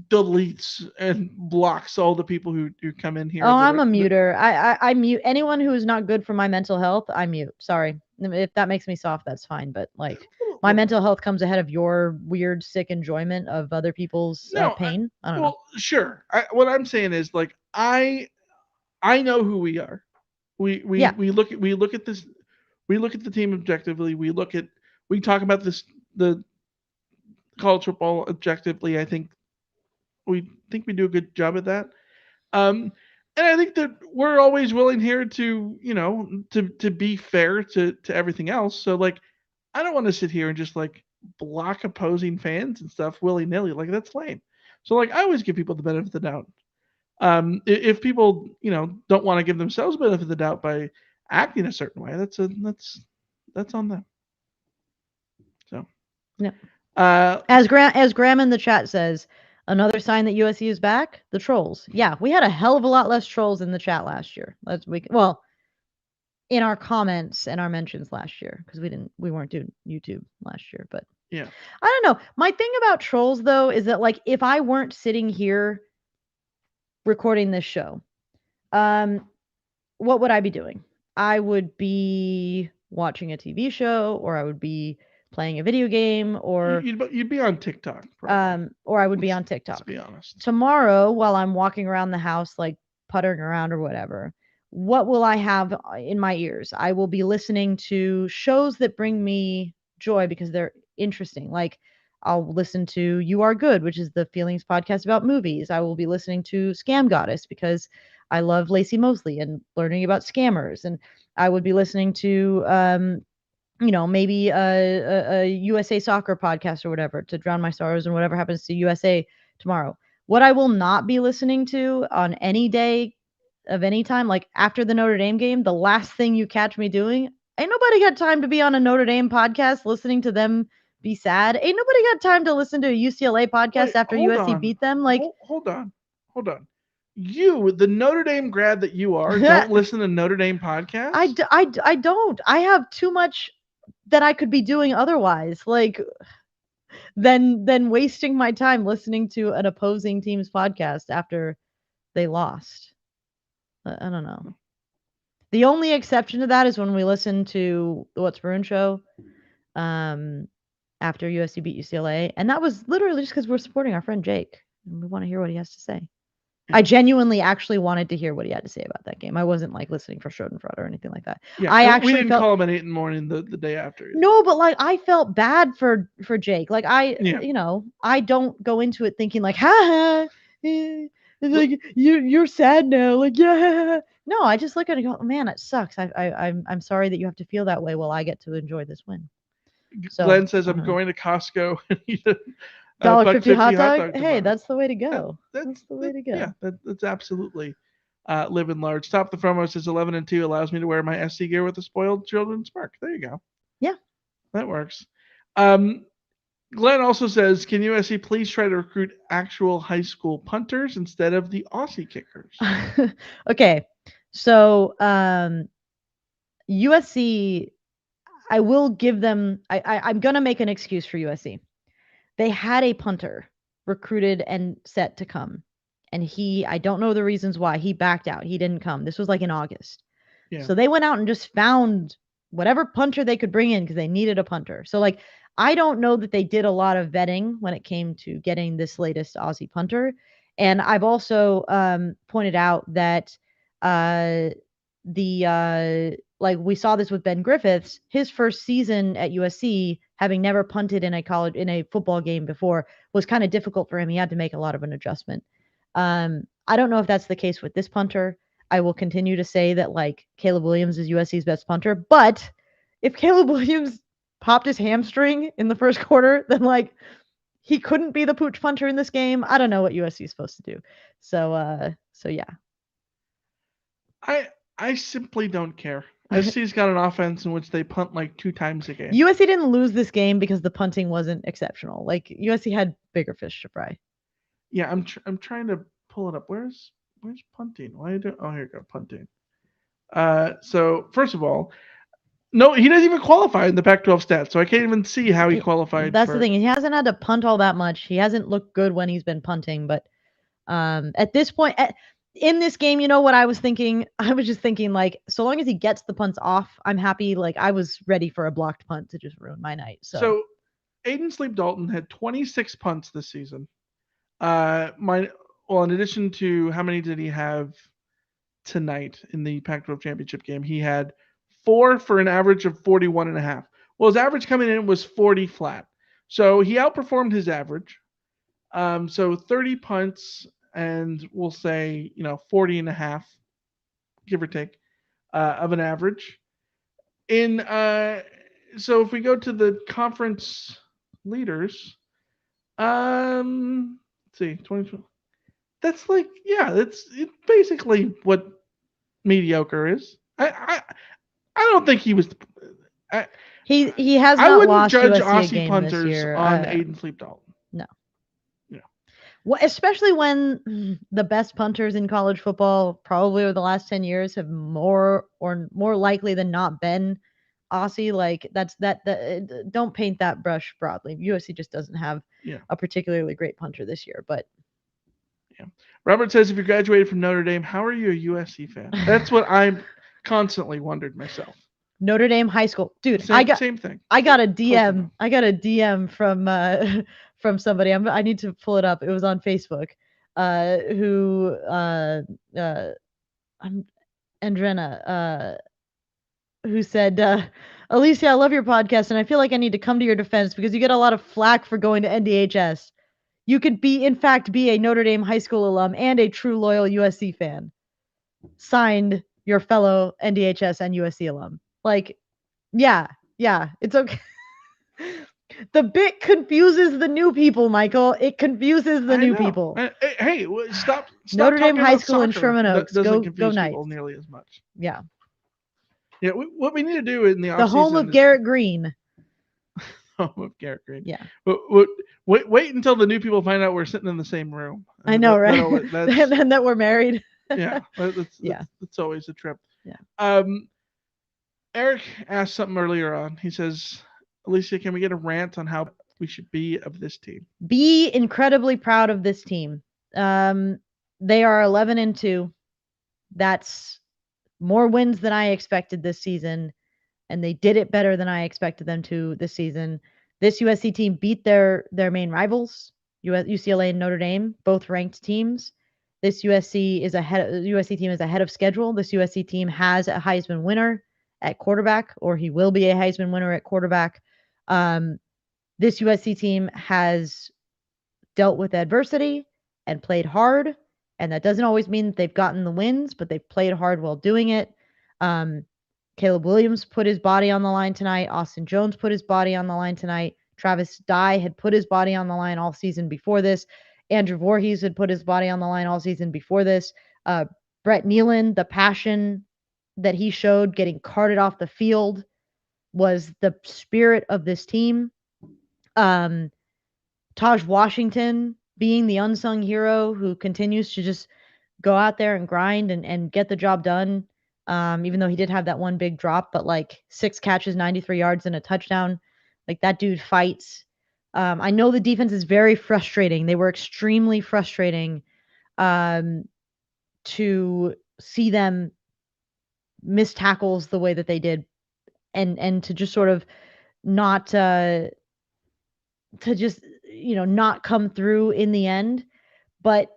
deletes and blocks all the people who come in here oh, that I'm are a that, muter. I mute anyone who is not good for my mental health. I mute. Sorry. If that makes me soft, that's fine. But like, my mental health comes ahead of your weird, sick enjoyment of other people's no. pain. I don't know. Well, sure. What I'm saying is like I know who we are. Yeah. We look at this. We look at the team objectively. We talk about this the college football objectively. I think we do a good job at that. And I think that we're always willing here to to be fair to everything else. So like I don't want to sit here and just like block opposing fans and stuff willy nilly. Like that's lame. So like I always give people the benefit of the doubt. If people don't want to give themselves the benefit of the doubt by acting a certain way, that's on them. So Yeah. uh, As Graham in the chat says, another sign that USC is back, the trolls. Yeah, we had a hell of a lot less trolls in the chat last year. Well, in our comments and our mentions last year because we weren't doing YouTube last year, but yeah, I don't know. My thing about trolls though is that like if I weren't sitting here recording this show, um what would I be doing? I would be watching a TV show or I would be playing a video game you'd be on TikTok probably. or I would be Let's on let's TikTok. be honest. Tomorrow while I'm walking around the house like puttering around or whatever, what will I have in my ears? I will be listening to shows that bring me joy because they're interesting. Like I'll listen to You Are Good, which is the Feelings podcast about movies. I will be listening to Scam Goddess because I love Lacey Mosley and learning about scammers. And I would be listening to maybe a USA soccer podcast or whatever to drown my sorrows and whatever happens to USA tomorrow. What I will not be listening to on any day of any time, like after the Notre Dame game, the last thing you catch me doing, ain't nobody got time to be on a Notre Dame podcast listening to them be sad. Ain't nobody got time to listen to a UCLA podcast Wait, after hold USC on, beat them. Like, hold on. You, the Notre Dame grad that you are, don't listen to Notre Dame podcasts. I don't. I have too much that I could be doing otherwise. Like, than wasting my time listening to an opposing team's podcast after they lost. I don't know. The only exception to that is when we listen to the What's Bruin show um, after USC beat UCLA. And that was literally just because we're supporting our friend Jake and we want to hear what he has to say. Yeah. I genuinely actually wanted to hear what he had to say about that game. I wasn't like listening for Schadenfreude or anything like that. Yeah, I actually we didn't call him at 8 in the morning the day after. Either. No, but like I felt bad for Jake. Like Yeah. I don't go into it thinking like, ha like you're sad now. Like, yeah. No, I just look at it and go, man, it sucks. I'm sorry that you have to feel that way while I get to enjoy this win. So Glenn says I'm going to Costco and eat a $1.50 hot dog. tomorrow. Hey, that's the way to go. That's the way to go. Yeah, that's absolutely living large. Top the Promo says 11-2 allows me to wear my SC gear with a spoiled children's mark. There you go. Yeah, that works. Glenn also says, can USC please try to recruit actual high school punters instead of the Aussie kickers? Okay, so USC, I will give them. I'm gonna make an excuse for USC. They had a punter recruited and set to come, and I don't know the reasons why he backed out. He didn't come. This was like in August. Yeah. So they went out and just found whatever punter they could bring in because they needed a punter. So like I don't know that they did a lot of vetting when it came to getting this latest Aussie punter. And I've also pointed out that like we saw this with Ben Griffiths, his first season at USC, having never punted in a football game before, was kind of difficult for him. He had to make a lot of an adjustment. I don't know if that's the case with this punter. I will continue to say that like Caleb Williams is USC's best punter, but if Caleb Williams popped his hamstring in the first quarter, then like he couldn't be the pooch punter in this game. I don't know what USC is supposed to do. So yeah. I simply don't care. USC's got an offense in which they punt like 2 times a game. USC didn't lose this game because the punting wasn't exceptional. Like USC had bigger fish to fry. Yeah, I'm trying to pull it up. Where's punting? Why do? Oh, here you go, punting. So first of all, no, he doesn't even qualify in the Pac-12 stats, so I can't even see how he qualified. That's the thing. He hasn't had to punt all that much. He hasn't looked good when he's been punting, but at this point, in this game, you know what I was thinking? I was just thinking, like, so long as he gets the punts off, I'm happy. Like, I was ready for a blocked punt to just ruin my night. So Aiden Sleep Dalton had 26 punts this season. In addition to how many did he have tonight in the Pac-12 Championship game, he had 4 for an average of 41.5. Well, his average coming in was 40 flat. So he outperformed his average. So 30 punts and we'll say, 40.5, give or take, of an average. So if we go to the conference leaders, let's see, 2020. That's it's basically what mediocre is. I don't think he was. He has I not wouldn't lost judge USC a Aussie game punters this year. on Aiden Sleep Dalton. No. Well, especially when the best punters in college football, probably over the last 10 years, have more likely than not been Aussie. Like don't paint that brush broadly. USC just doesn't have a particularly great punter this year, but yeah. Robert says, if you graduated from Notre Dame, how are you a USC fan? That's what I've constantly wondered myself. Notre Dame high school, dude. Same thing. I got a DM. I got a DM from somebody. I need to pull it up. It was on Facebook. I'm Andrena. Who said, Alicia, I love your podcast, and I feel like I need to come to your defense because you get a lot of flack for going to NDHS. You could in fact, be a Notre Dame high school alum and a true loyal USC fan. Signed, your fellow NDHS and USC alum. Like, yeah, it's okay. The bit confuses the new people, Michael. It confuses the new people. Hey, stop Notre Dame High School in soccer. Sherman Oaks. Doesn't confuse go people Knights. nearly as much. Yeah. Yeah, what we need to do in the offseason. The home of Garrett Green. Home of Garrett Green. Yeah. Wait until the new people find out we're sitting in the same room. I know, right? And that we're married. Yeah. That's always a trip. Yeah. Eric asked something earlier on. He says, Alicia, can we get a rant on how we should be of this team? Be incredibly proud of this team. They are 11-2. That's more wins than I expected this season, and they did it better than I expected them to this season. This USC team beat their main rivals, UCLA and Notre Dame, both ranked teams. This USC team is ahead of schedule. This USC team has a Heisman winner at quarterback, or he will be a Heisman winner at quarterback. This USC team has dealt with adversity and played hard, and that doesn't always mean that they've gotten the wins, but they've played hard while doing it. Caleb Williams put his body on the line tonight. Austin Jones put his body on the line tonight. Travis Dye had put his body on the line all season before this. Andrew Voorhees had put his body on the line all season before this. Brett Nealon, the passion that he showed getting carted off the field was the spirit of this team. Taj Washington being the unsung hero who continues to just go out there and grind and get the job done. Even though he did have that one big drop, but like 6 catches, 93 yards and a touchdown. Like that dude fights. I know the defense is very frustrating. They were extremely frustrating to see them miss tackles the way that they did and to just sort of not to just not come through in the end. But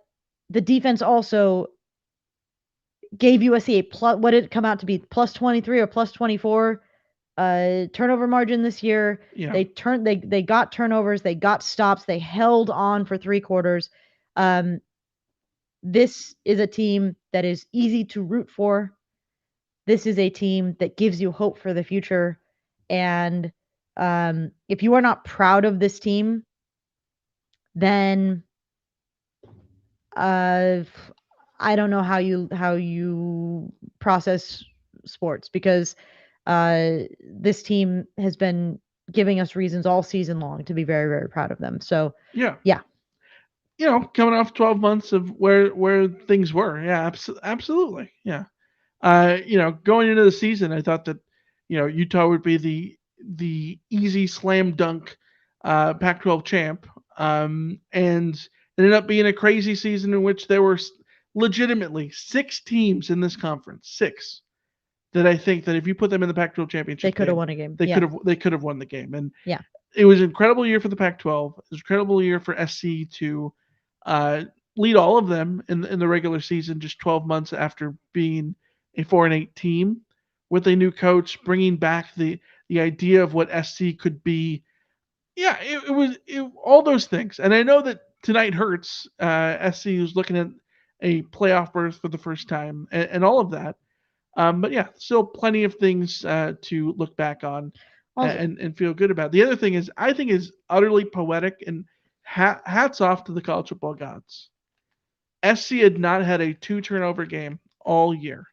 the defense also gave USC a plus, what did it come out to be, plus 23 or plus 24 turnover margin this year. Yeah. They got turnovers, they got stops, they held on for 3 quarters. This is a team that is easy to root for. This is a team that gives you hope for the future. And if you are not proud of this team, then I don't know how you process sports because this team has been giving us reasons all season long to be very, very proud of them. So, Yeah. yeah, Coming off 12 months of where things were. Yeah, absolutely. Yeah. Going into the season, I thought that, Utah would be the easy slam dunk Pac-12 champ, and it ended up being a crazy season in which there were legitimately 6 teams in this conference, 6 that I think that if you put them in the Pac-12 they championship could have game, won a game. they Yeah. could have won the game, and Yeah. it was an incredible year for the Pac-12. It was an incredible year for SC to uh, lead all of them in the regular season, just 12 months after being a 4-8 team with a new coach, bringing back the idea of what SC could be. Yeah, it was all those things, and I know that tonight hurts. SC was looking at a playoff berth for the first time, and all of that. But yeah, still plenty of things to look back on Also, and feel good about. The other thing is, I think is utterly poetic, and hats off to the college football gods. SC had not had a 2 turnover game all year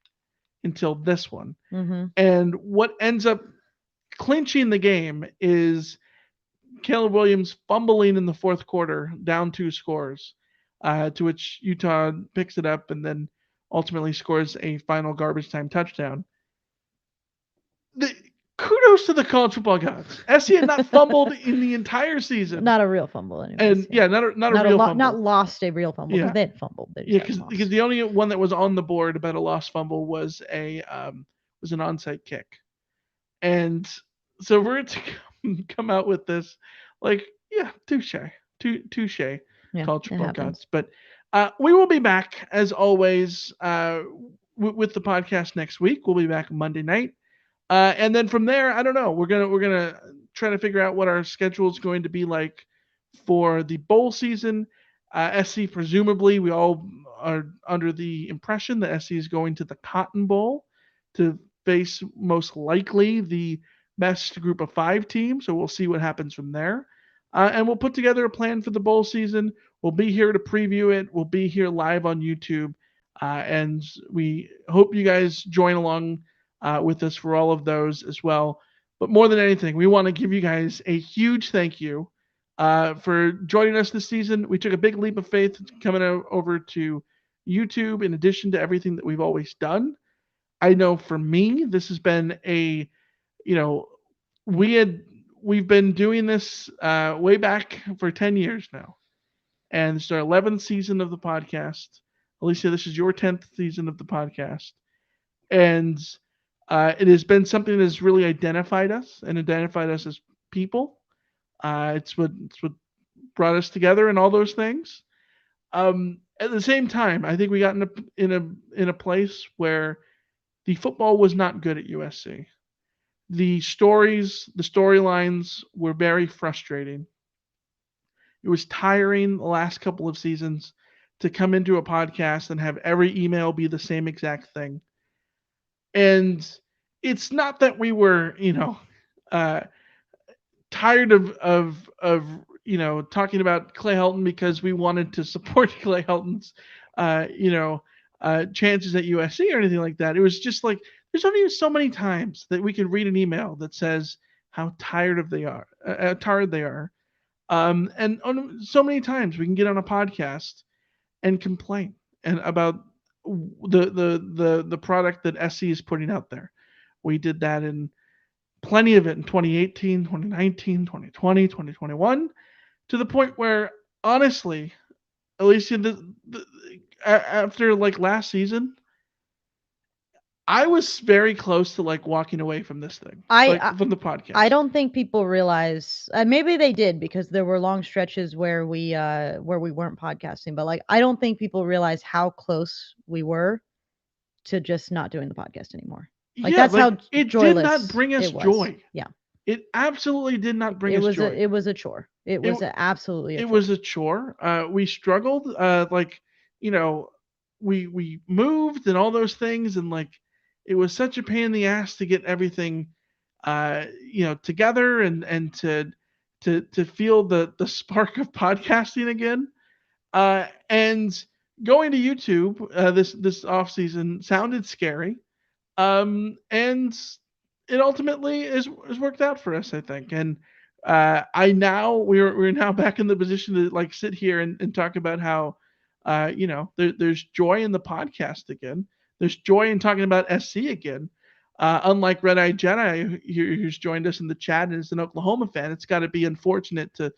until this one. And what ends up clinching the game is Caleb Williams fumbling in the fourth quarter, down 2 scores, to which Utah picks it up and then ultimately scores a final garbage time touchdown. The, kudos to the college football gods. SC had not fumbled in the entire season. not a real fumble, anyways. And yeah, not a real fumble. Not lost a real fumble because they had fumbled. They just because the only one that was on the board about a lost fumble was an onside kick, and so for it to come out with this, like, yeah, touche, Yeah, college it football happens. gods. But we will be back as always with the podcast next week. We'll be back Monday night. And then from there, I don't know. We're gonna try to figure out what our schedule is going to be like for the bowl season. SC presumably we all are under the impression that SC is going to the Cotton Bowl to face most likely the best group of 5 teams. So we'll see what happens from there. And we'll put together a plan for the bowl season. We'll be here to preview it. We'll be here live on YouTube. And we hope you guys join along with us for all of those as well. But more than anything, we want to give you guys a huge thank you for joining us this season. We took a big leap of faith coming over to YouTube in addition to everything that we've always done. I know for me, this has been we've been doing this way back for 10 years now. And it's our 11th season of the podcast. Alicia, this is your 10th season of the podcast. And it has been something that has really identified us as people. It's what brought us together and all those things. At the same time, I think we got in a place where the football was not good at USC. The storylines were very frustrating. It was tiring the last couple of seasons to come into a podcast and have every email be the same exact thing. And it's not that we were, tired of talking about Clay Helton because we wanted to support Clay Helton's chances at USC or anything like that. It was just like there's only so many times that we can read an email that says how tired they are. And so many times we can get on a podcast and complain and about the product that SC is putting out there. We did that in plenty of it in 2018, 2019, 2020, 2021, to the point where, honestly, Alicia, after like last season, I was very close to like walking away from this thing, from the podcast. I don't think people realize. Maybe they did because there were long stretches where we weren't podcasting. But like, I don't think people realize how close we were to just not doing the podcast anymore. Like that's how it joyless did not bring us joy. Yeah, it absolutely did not bring us joy. It was a chore. It was absolutely a chore. It was a chore. We struggled. We moved and all those things, and like it was such a pain in the ass to get everything, together and to feel the spark of podcasting again. And going to YouTube this off season sounded scary. And it ultimately is worked out for us, I think. And we're now back in the position to like sit here and talk about how there's joy in the podcast again. There's joy in talking about SC again. Unlike Red Eye Jedi, who's joined us in the chat and is an Oklahoma fan, it's got to be unfortunate to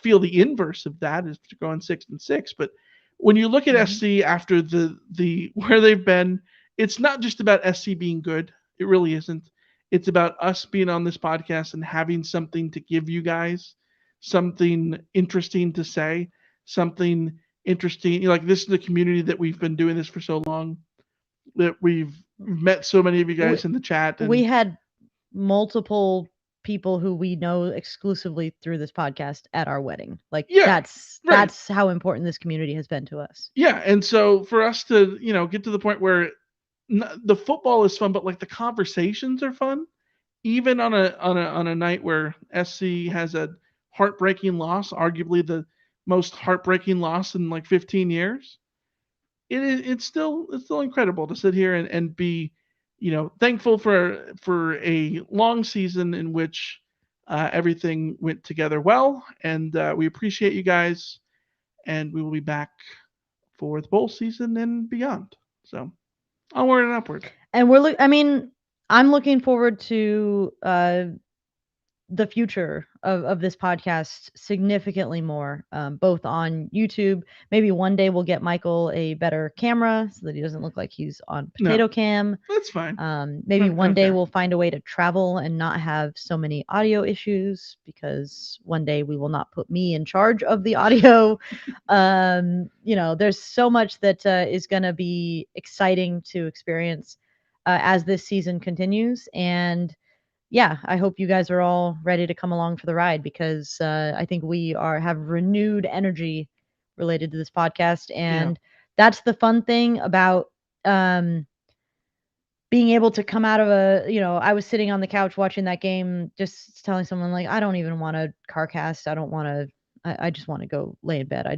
feel the inverse of that is going 6-6. But when you look at SC after the where they've been, it's not just about SC being good. It really isn't. It's about us being on this podcast and having something to give you guys, something interesting to say, something interesting. Like this is the community that we've been doing this for so long, that we've met so many of you guys in the chat. And we had multiple people who we know exclusively through this podcast at our wedding. Like that's how important this community has been to us. Yeah, and so for us to get to the point where the football is fun, but like the conversations are fun, even on a night where SC has a heartbreaking loss, arguably the most heartbreaking loss in like 15 years. It's still incredible to sit here and be thankful for a long season in which everything went together well, and we appreciate you guys, and we will be back for the bowl season and beyond. So onward and upward. And I'm looking forward to the future of this podcast significantly more, both on YouTube. Maybe one day we'll get Michael a better camera so that he doesn't look like he's on potato cam. That's fine. Maybe one day we'll find a way to travel and not have so many audio issues, because one day we will not put me in charge of the audio. There's so much that is going to be exciting to experience as this season continues. And yeah, I hope you guys are all ready to come along for the ride, because I think we have renewed energy related to this podcast. And that's the fun thing about being able to come out of I was sitting on the couch watching that game, just telling someone like, I don't even want a Carcast. I just want to go lay in bed.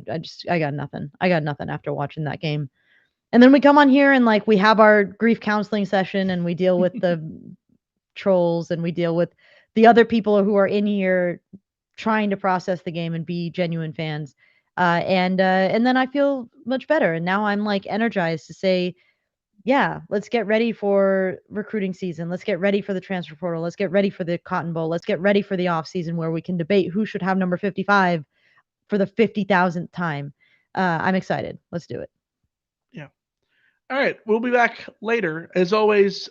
I got nothing. I got nothing after watching that game. And then we come on here and like we have our grief counseling session and we deal with the trolls and we deal with the other people who are in here trying to process the game and be genuine fans. And then I feel much better. And now I'm like energized to say, yeah, let's get ready for recruiting season. Let's get ready for the transfer portal. Let's get ready for the Cotton Bowl. Let's get ready for the off season where we can debate who should have number 55 for the 50,000th time. I'm excited. Let's do it. Yeah. All right. We'll be back later. As always,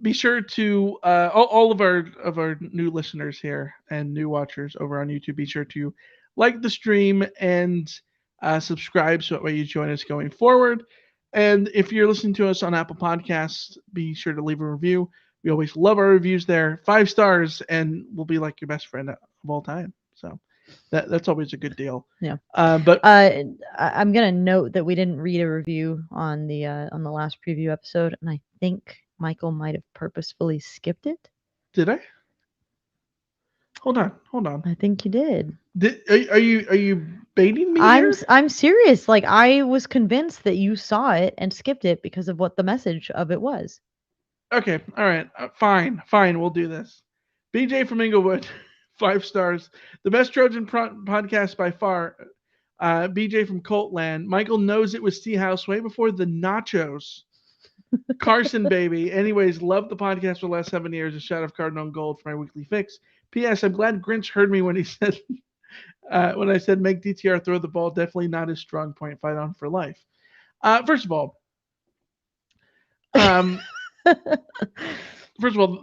be sure to all of our new listeners here and new watchers over on YouTube, be sure to like the stream and subscribe so that way you join us going forward. And if you're listening to us on Apple Podcasts, be sure to leave a review. We always love our reviews there. 5 stars, and we'll be like your best friend of all time. So that's always a good deal. Yeah. But I'm gonna note that we didn't read a review on the last preview episode, and I think Michael might have purposefully skipped it. Did I? Hold on. I think you did. Are you baiting me here? I'm serious. Like I was convinced that you saw it and skipped it because of what the message of it was. Okay. All right. Fine. We'll do this. BJ from Inglewood, 5 stars. The best Trojan podcast by far. BJ from Coltland. Michael knows it was Tea House way before the nachos. Carson, baby. Anyways, love the podcast for the last 7 years. A shot of Cardinal Gold for my weekly fix. P.S. I'm glad Grinch heard me when he said, when I said make DTR throw the ball. Definitely not his strong point. Fight on for life. First of all,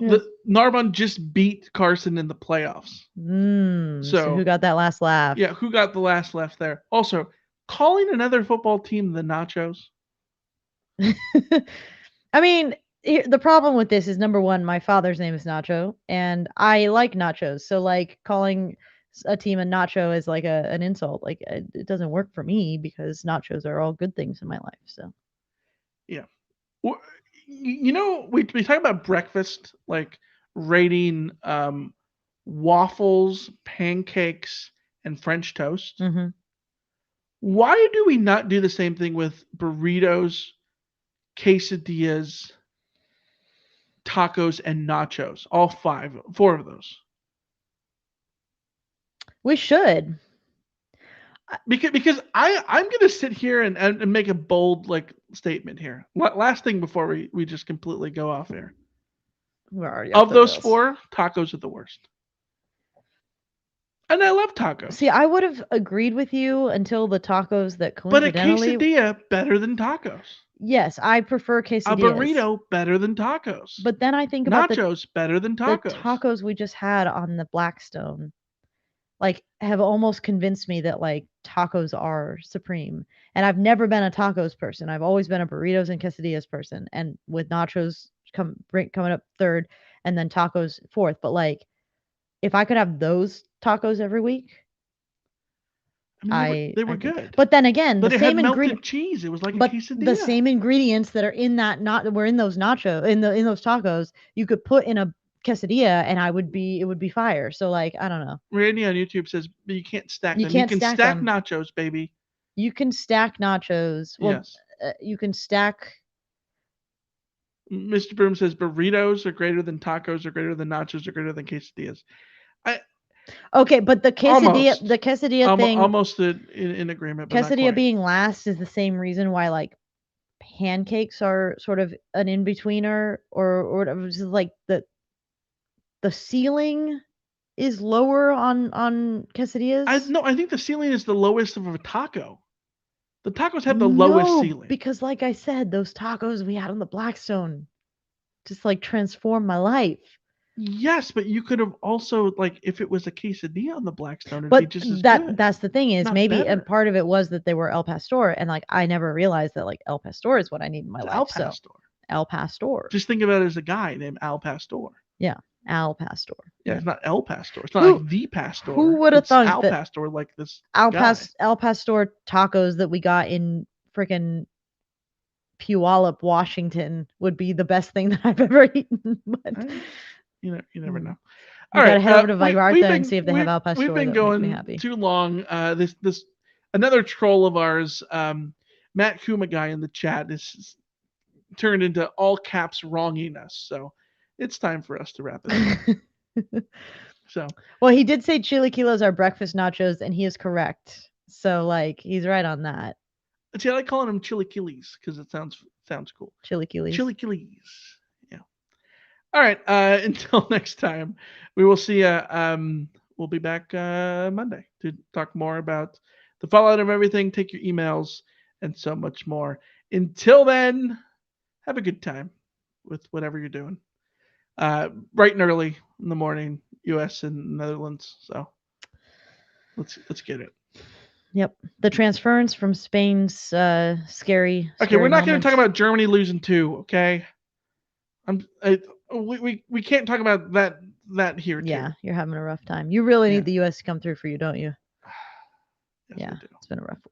the Narbonne just beat Carson in the playoffs. So who got that last laugh? Yeah, who got the last laugh there? Also, calling another football team the Nachos. I mean, the problem with this is, number one, my father's name is Nacho, and I like nachos. So, like, calling a team a nacho is like an insult. Like, it doesn't work for me because nachos are all good things in my life. So, yeah. Well, we talk about breakfast, like rating waffles, pancakes, and French toast. Mm-hmm. Why do we not do the same thing with burritos, quesadillas, tacos, and nachos. All 4 of those. We should. Because I'm gonna sit here and make a bold statement here. Last thing before we just completely go off here. We're already Of those 4, tacos are the worst. And I love tacos. See, I would have agreed with you until the tacos that But a coincidentally. quesadilla better than tacos. Yes, I prefer quesadillas. A burrito better than tacos. But then I think about nachos better than tacos. The tacos we just had on the Blackstone, have almost convinced me that tacos are supreme. And I've never been a tacos person. I've always been a burritos and quesadillas person. And with nachos coming up third, and then tacos fourth. But if I could have those tacos every week, they were good. But then again, the same melted cheese. It was like a quesadilla. The same ingredients that are in that were in those in those tacos, you could put in a quesadilla and it would be fire. So I don't know. Randy on YouTube says you can't stack them. You can stack nachos, baby. You can stack nachos. Well, yes. You can stack. Mr. Broom says burritos are greater than tacos, are greater than nachos, are greater than quesadillas. Okay, but the quesadilla thing, almost in agreement. But quesadilla being last is the same reason why pancakes are sort of an in betweener, or just the ceiling is lower on quesadillas. I think the ceiling is the lowest of a taco. The tacos have the lowest ceiling. Because like I said, those tacos we had on the Blackstone just transformed my life. Yes, but you could have also if it was a quesadilla on the Blackstone, it'd be just as good. That's the thing is and part of it was that they were El Pastor, and I never realized that El Pastor is what I need in my life. El Pastor. El Pastor. Just think about it as a guy named Al Pastor. Yeah, Al Pastor. Yeah, it's not El Pastor. It's not the Pastor. Who would have thought Al Pastor this El Pastor tacos that we got in freaking Puyallup, Washington would be the best thing that I've ever eaten. But you never know. All right, head over to Vallarta and see if they have El Pastor. We've been going too long. This another troll of ours, Matt Kuma guy in the chat, is turned into all caps wronging us. So it's time for us to wrap it up. So well, he did say chilaquiles are breakfast nachos, and he is correct. So he's right on that. See, I like calling them chilaquiles because it sounds cool. Chilaquiles. Yeah. All right. Until next time, we will see you. We'll be back Monday to talk more about the fallout of everything, take your emails, and so much more. Until then, have a good time with whatever you're doing. Bright and early in the morning, U.S. and Netherlands. So let's get it. Yep, the transference from Spain's scary. Okay, we're not going to talk about Germany losing 2. Okay, we can't talk about that here. Yeah, too. You're having a rough time. You really need the U.S. to come through for you, don't you? Yes, yeah, it's been a rough week.